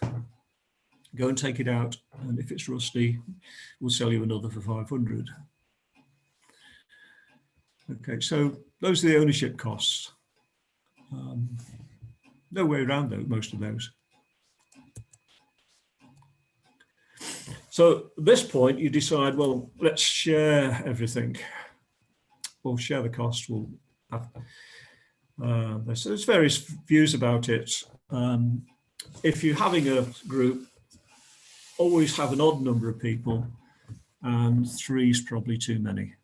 Go and take it out, and if it's rusty, we'll sell you another for 500. Okay, so those are the ownership costs. No way around though, most of those. So at this point, you decide, well, let's share everything. We'll share the cost. We'll have, so there's various views about it. If you're having a group, always have an odd number of people, and 3 is probably too many.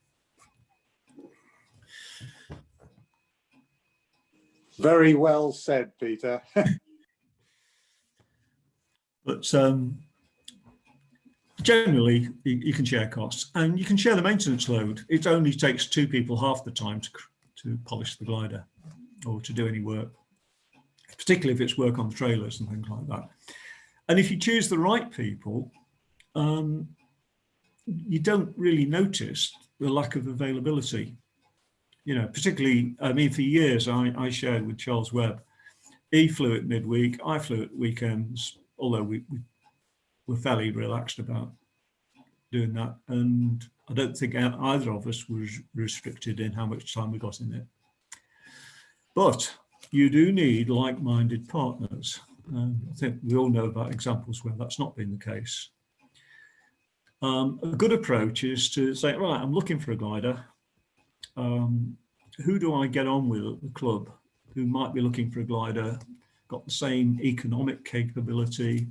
Very well said, Peter. But generally, you can share costs, and you can share the maintenance load. It only takes 2 people half the time to polish the glider or to do any work, particularly if it's work on trailers and things like that. And if you choose the right people, you don't really notice the lack of availability. You know, particularly, I mean, for years, I shared with Charles Webb. He flew at midweek, I flew at weekends, although we were fairly relaxed about doing that. And I don't think either of us was restricted in how much time we got in it. But you do need like-minded partners. I think we all know about examples where that's not been the case. A good approach is to say, right, I'm looking for a glider. Who do I get on with at the club who might be looking for a glider, got the same economic capability?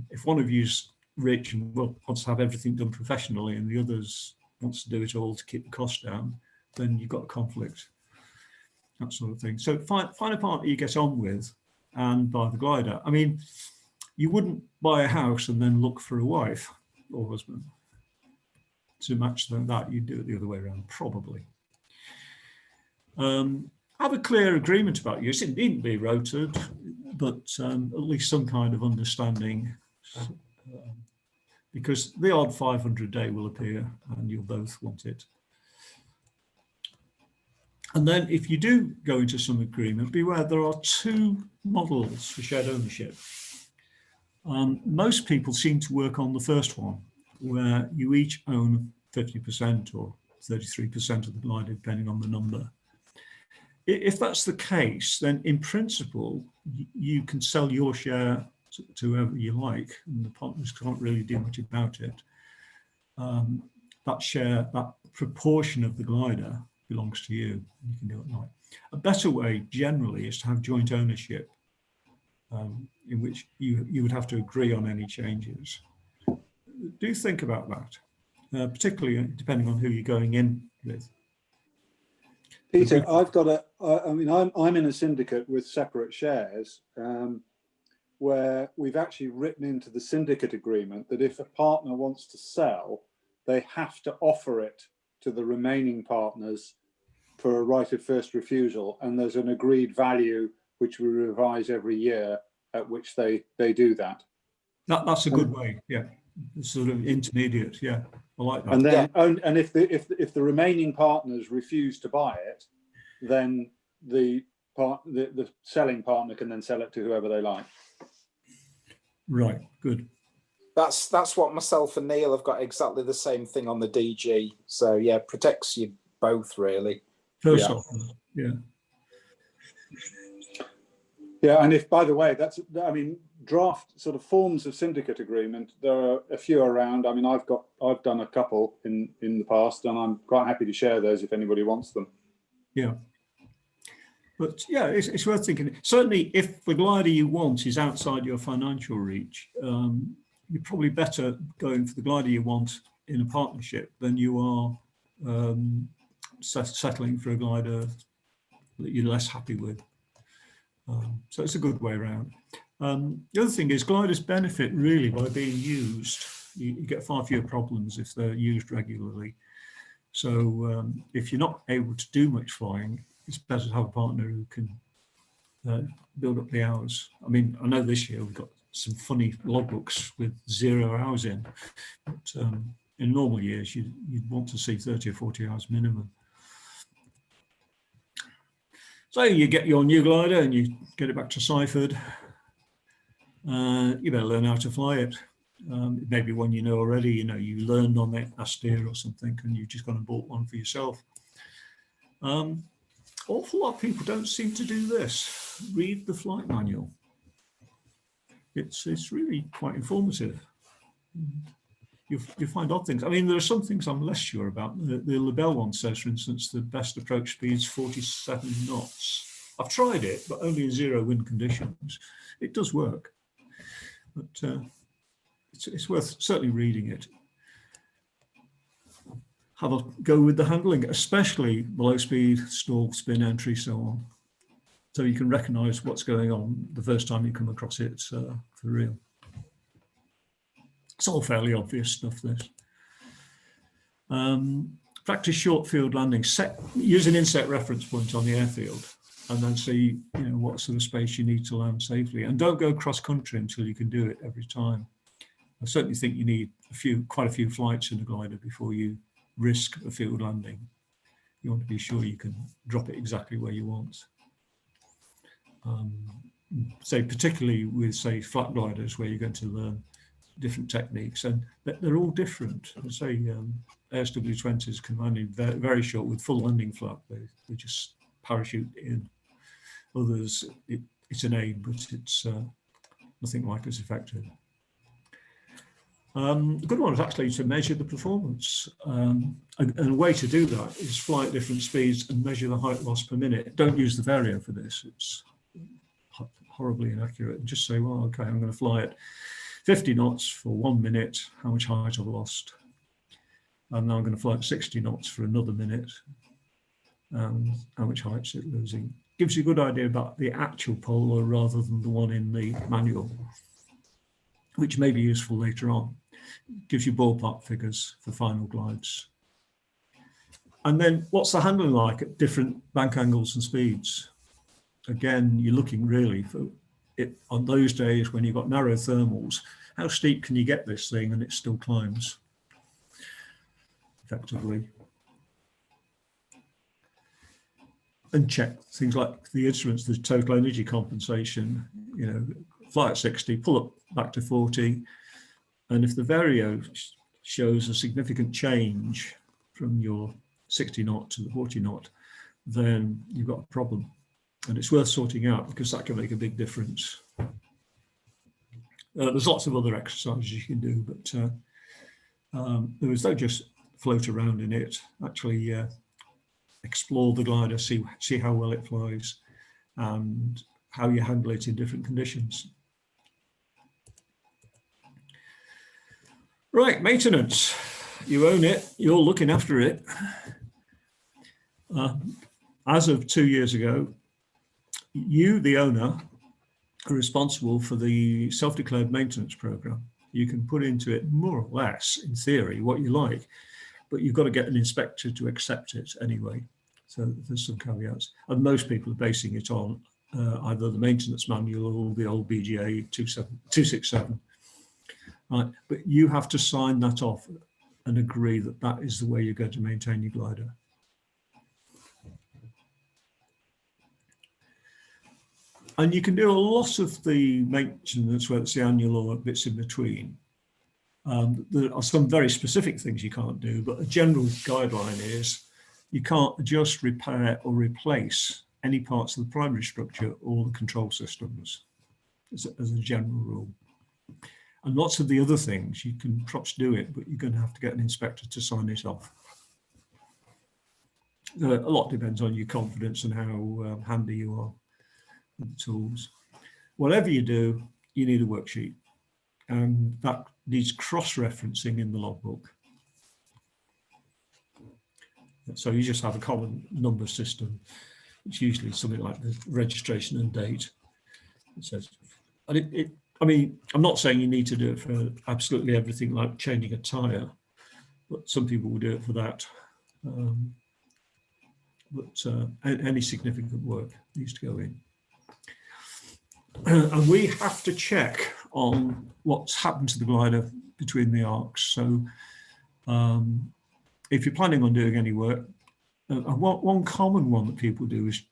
If one of you's rich and wants to have everything done professionally and the others wants to do it all to keep the cost down, then you've got a conflict, that sort of thing. So find a partner you get on with and buy the glider. I mean, you wouldn't buy a house and then look for a wife or husband to match that. You'd do it the other way around, probably. Have a clear agreement about use. It needn't be rotated, but at least some kind of understanding, because the odd 500 day will appear and you'll both want it. And then if you do go into some agreement, beware, there are 2 models for shared ownership. Most people seem to work on the first one, where you each own 50% or 33% of the glider, depending on the number. If that's the case, then in principle, you can sell your share to whoever you like, and the partners can't really do much about it. That share, that proportion of the glider belongs to you. You can do it like. A better way generally is to have joint ownership, in which you would have to agree on any changes. Do think about that, particularly depending on who you're going in with. Peter, I've got I mean, I'm in a syndicate with separate shares, where we've actually written into the syndicate agreement that if a partner wants to sell, they have to offer it to the remaining partners for a right of first refusal, and there's an agreed value which we revise every year at which they do that. That's a good way, yeah. It's sort of intermediate, yeah. I like that. And then, and if the remaining partners refuse to buy it, then the selling partner can then sell it to whoever they like. Right, good. That's what myself and Neil have got exactly the same thing on the DG. So yeah, protects you both really. First off, yeah. Yeah, and if, by the way, I mean, draft sort of forms of syndicate agreement, there are a few around. I mean, I've done a couple in the past, and I'm quite happy to share those if anybody wants them. Yeah. But yeah, it's worth thinking. Certainly, if the glider you want is outside your financial reach, you're probably better going for the glider you want in a partnership than you are settling for a glider that you're less happy with. So it's a good way around. The other thing is gliders benefit really by being used. You get far fewer problems if they're used regularly. So if you're not able to do much flying, it's better to have a partner who can build up the hours. I mean, I know this year we've got some funny logbooks with 0 hours in, but in normal years you'd want to see 30 or 40 hours minimum. So you get your new glider and you get it back to Seiford. You better learn how to fly it. Maybe one you know already, you learned on it last year or something, and you've just gone and bought one for yourself. Awful lot of people don't seem to do this. Read the flight manual. It's really quite informative. You find odd things. I mean, there are some things I'm less sure about. The Lebel one says, for instance, the best approach speed is 47 knots. I've tried it, but only in 0 wind conditions. It does work, but it's worth certainly reading it. Have a go with the handling, especially below speed, stall, spin, entry, so on. So you can recognize what's going on the first time you come across it for real. It's all fairly obvious stuff, this. Practice short field landing. Use an inset reference point on the airfield and then see what sort of space you need to land safely. And don't go cross country until you can do it every time. I certainly think you need quite a few flights in a glider before you risk a field landing. You want to be sure you can drop it exactly where you want. Say particularly with flat gliders where you're going to learn different techniques, and they're all different. Say ASW20s can land in very short with full landing flap. They just parachute in. Others, it's an aid, but it's nothing like as effective. A good one is actually to measure the performance. And a way to do that is fly at different speeds and measure the height loss per minute. Don't use the vario for this. It's horribly inaccurate. Just say, well, okay, I'm going to fly at 50 knots for 1 minute, how much height I've lost. And now I'm going to fly at 60 knots for another minute, and how much height's it losing. Gives you a good idea about the actual polar rather than the one in the manual, which may be useful later on. Gives you ballpark figures for final glides. And then what's the handling like at different bank angles and speeds? Again, you're looking really for it on those days when you've got narrow thermals. How steep can you get this thing and it still climbs effectively? And check things like the instruments, the total energy compensation, fly at 60, pull up back to 40. And if the vario shows a significant change from your 60 knot to the 40 knot, then you've got a problem. And it's worth sorting out because that can make a big difference. There's lots of other exercises you can do, but don't just float around in it. Actually explore the glider, see how well it flies and how you handle it in different conditions. Right, maintenance. You own it, you're looking after it. As of 2 years ago, you, the owner, are responsible for the self-declared maintenance program. You can put into it more or less, in theory, what you like, but you've got to get an inspector to accept it anyway. So there's some caveats. And most people are basing it on either the maintenance manual or the old BGA 267. Right, but you have to sign that off and agree that that is the way you're going to maintain your glider. And you can do a lot of the maintenance, whether it's the annual or bits in between. There are some very specific things you can't do, but a general guideline is you can't adjust, repair or replace any parts of the primary structure or the control systems as a general rule. And lots of the other things, you can perhaps do it, but you're going to have to get an inspector to sign it off. A lot depends on your confidence and how handy you are with the tools. Whatever you do, you need a worksheet, and that needs cross-referencing in the logbook. So you just have a common number system. It's usually something like the registration and date. It says, and I mean, I'm not saying you need to do it for absolutely everything like changing a tyre, but some people will do it for that. But any significant work needs to go in. And we have to check on what's happened to the glider between the arcs. So if you're planning on doing any work, one common one that people do is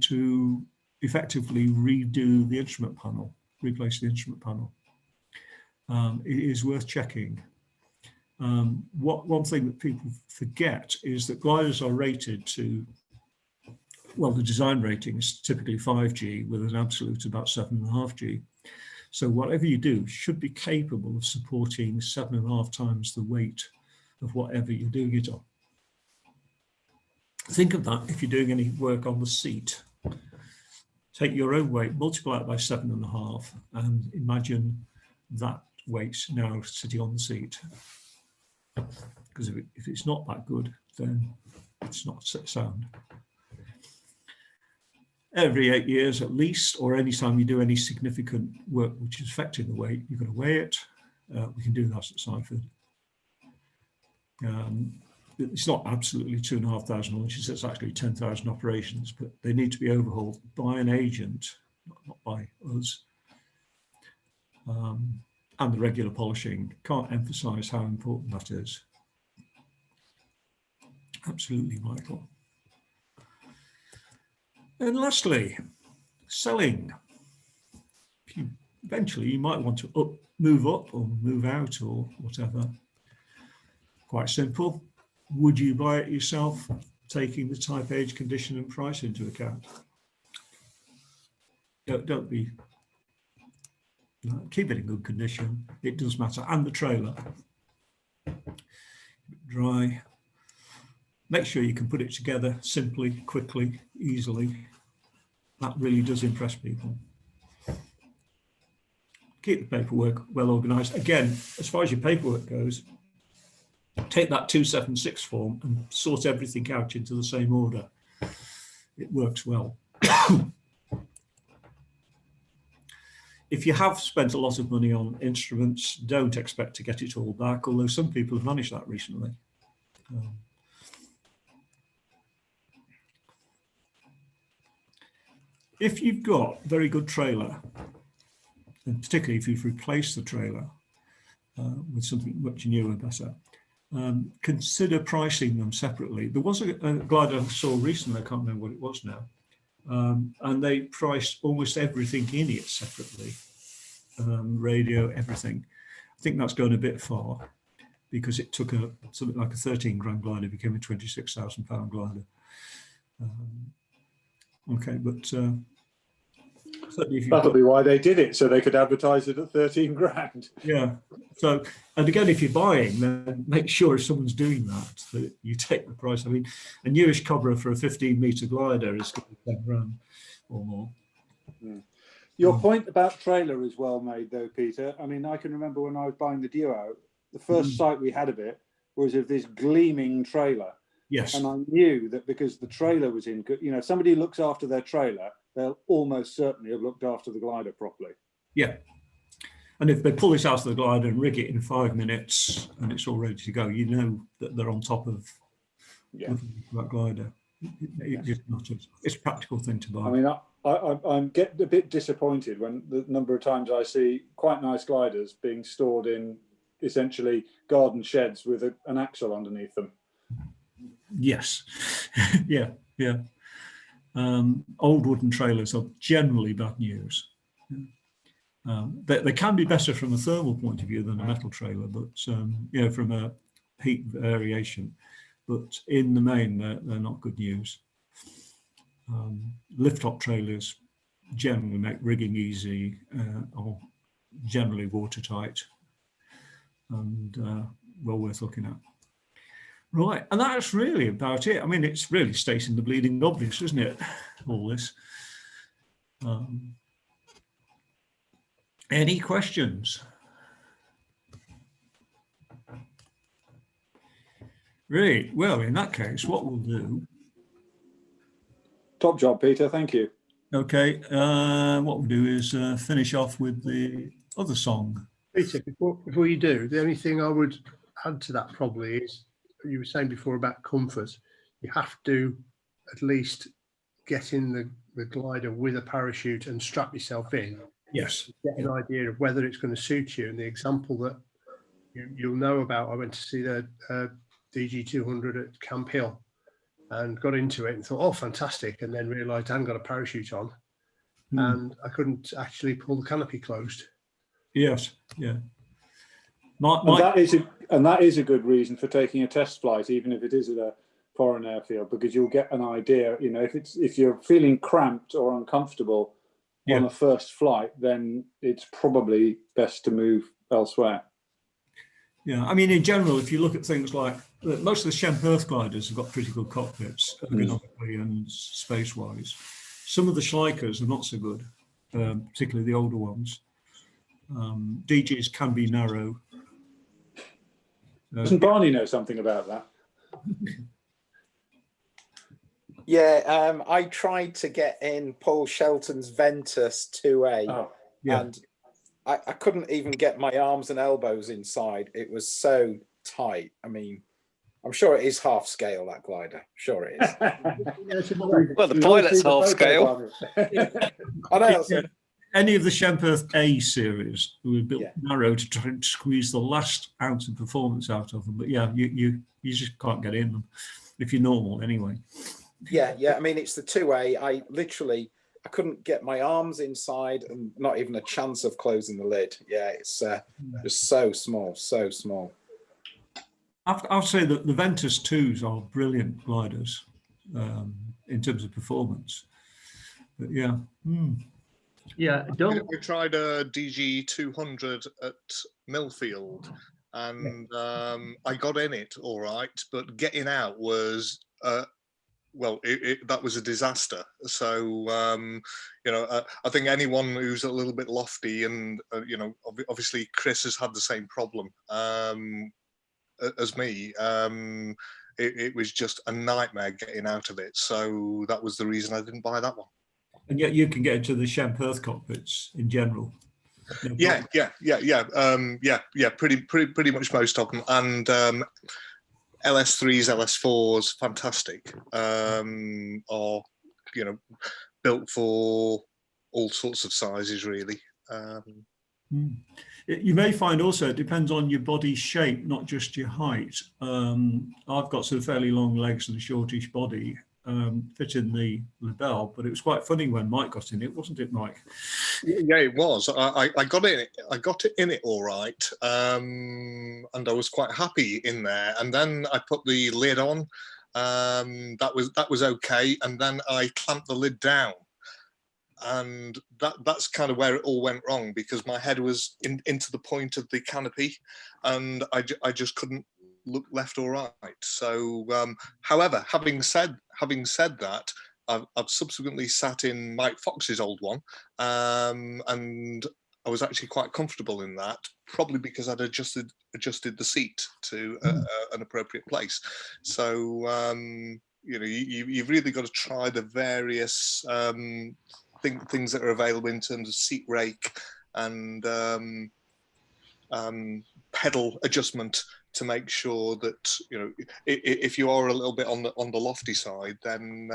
to effectively redo the instrument panel, replace the instrument panel. It is worth checking. One thing that people forget is that gliders are rated to, well, the design rating is typically 5G with an absolute about 7.5G. So whatever you do should be capable of supporting 7.5 times the weight of whatever you're doing it on. Think of that if you're doing any work on the seat. Take your own weight, multiply it by 7.5, and imagine that weight now sitting on the seat. Because if it's not that good, then it's not sound. Every 8 years at least, or any time you do any significant work which is affecting the weight, you've got to weigh it. We can do that at Syford. It's not absolutely 2,500 launches, it's actually 10,000 operations, but they need to be overhauled by an agent, not by us. And the regular polishing, can't emphasize how important that is. Absolutely vital. And lastly, selling. Eventually you might want to move up or move out or whatever. Quite simple. Would you buy it yourself, taking the type, age, condition and price into account? Don't be, keep it in good condition. It does matter. And the trailer. Dry. Make sure you can put it together simply, quickly, easily. That really does impress people. Keep the paperwork well organised. Again, as far as your paperwork goes, take that 276 form and sort everything out into the same order. It works well. If you have spent a lot of money on instruments, don't expect to get it all back, although some people have managed that recently. If you've got very good trailer, and particularly if you've replaced the trailer with something much newer, better, consider pricing them separately. There was a glider I saw recently, I can't remember what it was now, and they priced almost everything in it separately, radio, everything. I think that's going a bit far because it took something like a 13 grand glider became a 26,000 pound glider. Okay, but that'll be why they did it, so they could advertise it at 13 grand. Yeah. So, and again, if you're buying, then make sure if someone's doing that you take the price. I mean, a newish Cobra for a 15-meter glider is going to be 10 grand or more. Your point about trailer is well made, though, Peter. I mean, I can remember when I was buying the Duo, the first sight we had of it was of this gleaming trailer. Yes. And I knew that because the trailer was in good, you know, if somebody looks after their trailer, they'll almost certainly have looked after the glider properly. Yeah. And if they pull it out of the glider and rig it in 5 minutes and it's all ready to go, you know that they're on top of that glider. It just matters. It's a practical thing to buy. I mean, I'm getting a bit disappointed when the number of times I see quite nice gliders being stored in essentially garden sheds with an axle underneath them. Yes. Yeah. Old wooden trailers are generally bad news. They can be better from a thermal point of view than a metal trailer, but you know, from a heat variation. But in the main, they're not good news. Lift-top trailers generally make rigging easy, or generally watertight, and well worth looking at. Right, and that's really about it. I mean, it's really stating the bleeding obvious, isn't it? All this. Any questions? Really? Well, in that case, what we'll do. Top job, Peter. Thank you. Okay, what we'll do is finish off with the other song. Peter, before you do, the only thing I would add to that probably is, you were saying before about comfort. You have to at least get in the glider with a parachute and strap yourself in. Yes. Get an idea of whether it's going to suit you. And the example that you'll know about, I went to see the DG200 at Camp Hill and got into it and thought, oh, fantastic. And then realised I hadn't got a parachute on and I couldn't actually pull the canopy closed. Yes, yeah. And that is a good reason for taking a test flight, even if it is at a foreign airfield, because you'll get an idea. You know, if you're feeling cramped or uncomfortable on a first flight, then it's probably best to move elsewhere. Yeah, I mean, in general, if you look at things like most of the Shemp Earth gliders have got pretty good cockpits, ergonomically and space-wise. Some of the Schleikers are not so good, particularly the older ones. DGs can be narrow. Doesn't Barney know something about that? Yeah, I tried to get in Paul Shelton's Ventus 2A, and I couldn't even get my arms and elbows inside. It was so tight. I mean, I'm sure it is half scale, that glider. Sure it is. Well, the pilot's half scale. I know. Any of the Shemp Earth A series were built narrow to try and squeeze the last ounce of performance out of them. But yeah, you just can't get in them if you're normal anyway. Yeah. I mean, it's the 2A. I couldn't get my arms inside and not even a chance of closing the lid. Yeah, it's just so small, so small. I'll say that the Ventus 2s are brilliant gliders in terms of performance. But yeah. Yeah, we tried a DG200 at Millfield, and I got in it all right, but getting out was that was a disaster. So I think anyone who's a little bit lofty, and obviously Chris has had the same problem as me. It was just a nightmare getting out of it. So that was the reason I didn't buy that one. And yet you can get into the Shemp Earth cockpits in general. Yeah. Pretty much most of them, and LS3s, LS4s, fantastic. Are built for all sorts of sizes, really. You may find also it depends on your body shape, not just your height. I've got sort of fairly long legs and a shortish body. Fit in the Lebel, but it was quite funny when Mike got in it, wasn't it, Mike? Yeah, it was. I got it. I got it in it all right, and I was quite happy in there. And then I put the lid on. That was okay, and then I clamped the lid down, and that's kind of where it all went wrong, because my head was into the point of the canopy, and I just couldn't look left or right. So however, having said that, I've subsequently sat in Mike Fox's old one, and I was actually quite comfortable in that, probably because I'd adjusted the seat to an appropriate place. So you've really got to try the various things that are available in terms of seat rake and pedal adjustment, to make sure that if you are a little bit on the lofty side, then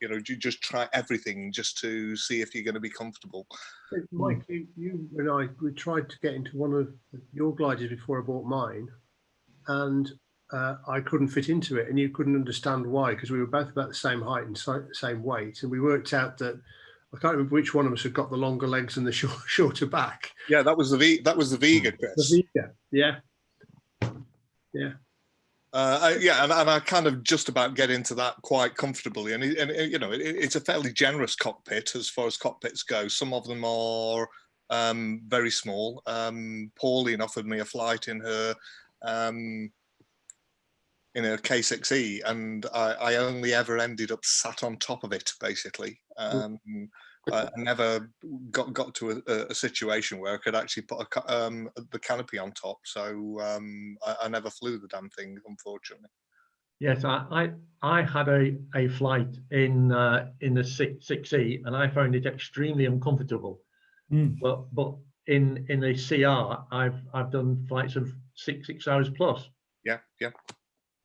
you just try everything just to see if you're going to be comfortable. Mike, you and we tried to get into one of your gliders before I bought mine, and I couldn't fit into it, and you couldn't understand why, because we were both about the same height and same weight, and we worked out that I can't remember which one of us had got the longer legs and the shorter back. Yeah, that was the Vega, Chris. The Vega, yeah. And I kind of just about get into that quite comfortably, and it's a fairly generous cockpit as far as cockpits go. Some of them are very small. Pauline offered me a flight in her in a K6E, and I only ever ended up sat on top of it, basically. I never got to a situation where I could actually put the canopy on top, so I never flew the damn thing, unfortunately. Yes, I had a flight in the 6E, and I found it extremely uncomfortable. But in the CR, I've done flights of six hours plus. Yeah.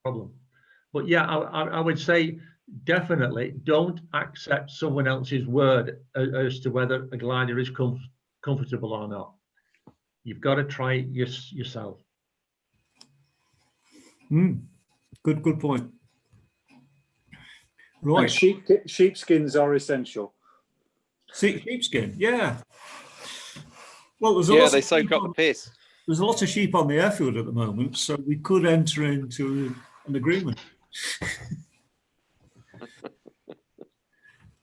Problem. But yeah, I would say definitely don't accept someone else's word as to whether a glider is comfortable or not. You've got to try it yourself. Good point. Right. And sheepskins are essential. Sheepskin, yeah. Well, there's a Yeah, lot they of soak up the piss. there's a lot of sheep on the airfield at the moment, so we could enter into an agreement.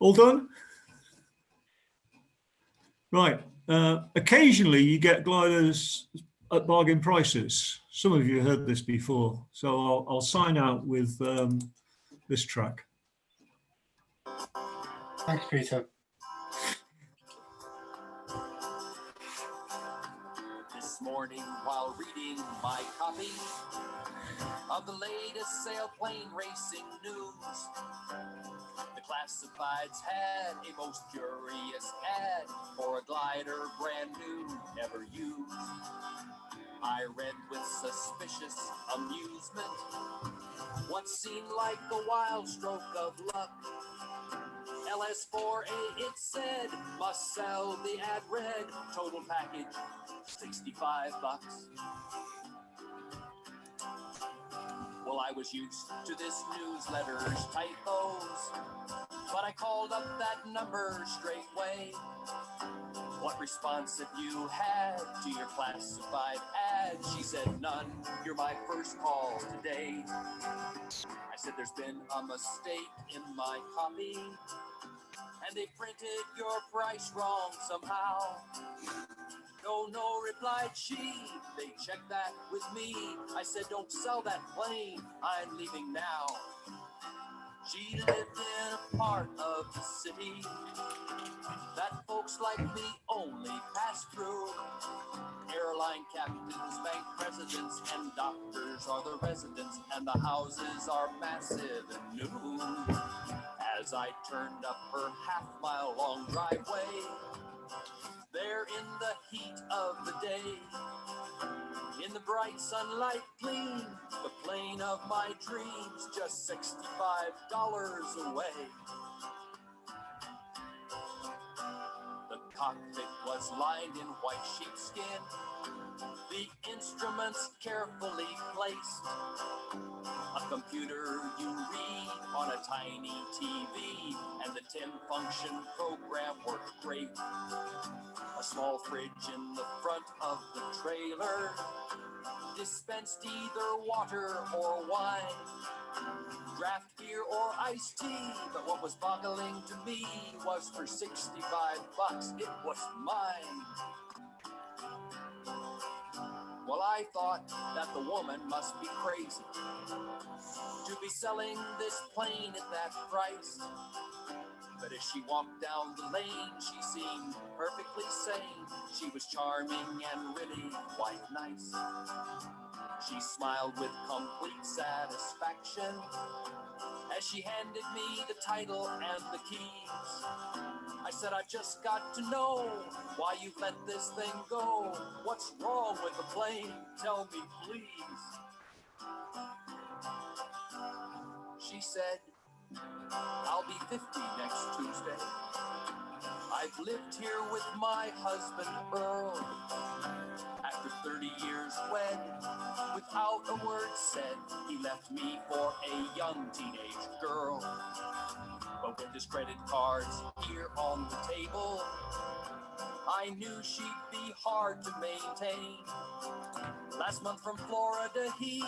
All done? Right. Occasionally you get gliders at bargain prices. Some of you heard this before, so I'll sign out with this track. Thanks, Peter. This morning, while reading my copy of the latest sailplane racing news, the classifieds had a most curious ad for a glider brand new, never used. I read with suspicious amusement what seemed like a wild stroke of luck. LS4A, it said, must sell. The ad read, total package, $65. Well, I was used to this newsletter's typos, but I called up that number straightway. What response have you had to your classified ad? She said, none. You're my first call today. I said, there's been a mistake in my copy, and they printed your price wrong somehow. No, replied she. They checked that with me. I said, don't sell that plane. I'm leaving now. She lived in a part of the city that folks like me only pass through. Airline captains, bank presidents, and doctors are the residents, and the houses are massive and new. As I turned up her half-mile-long driveway, there in the heat of the day, in the bright sunlight gleam, the plane of my dreams, just $65 away. The cockpit was lined in white sheepskin, the instruments carefully placed. A computer you read on a tiny TV, and the 10-function program worked great. A small fridge in the front of the trailer dispensed either water or wine, draft beer or iced tea, but what was boggling to me was for $65 it was mine. Well, I thought that the woman must be crazy to be selling this plane at that price. But as she walked down the lane, she seemed perfectly sane. She was charming and really quite nice. She smiled with complete satisfaction as she handed me the title and the keys. I said, I've just got to know why you let this thing go. What's wrong with the plane? Tell me, please. She said, I'll be 50 next Tuesday. I've lived here with my husband, Earl. After 30 years wed, without a word said, he left me for a young teenage girl. But with his credit cards here on the table, I knew she'd be hard to maintain. Last month from Florida, he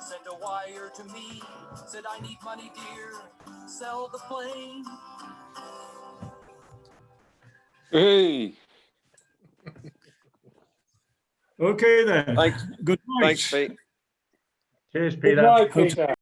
sent a wire to me, said, I need money, dear, sell the plane. Hey. Okay then. Thanks. Good night. Thanks, Pete. Cheers, Good Peter. night, Peter.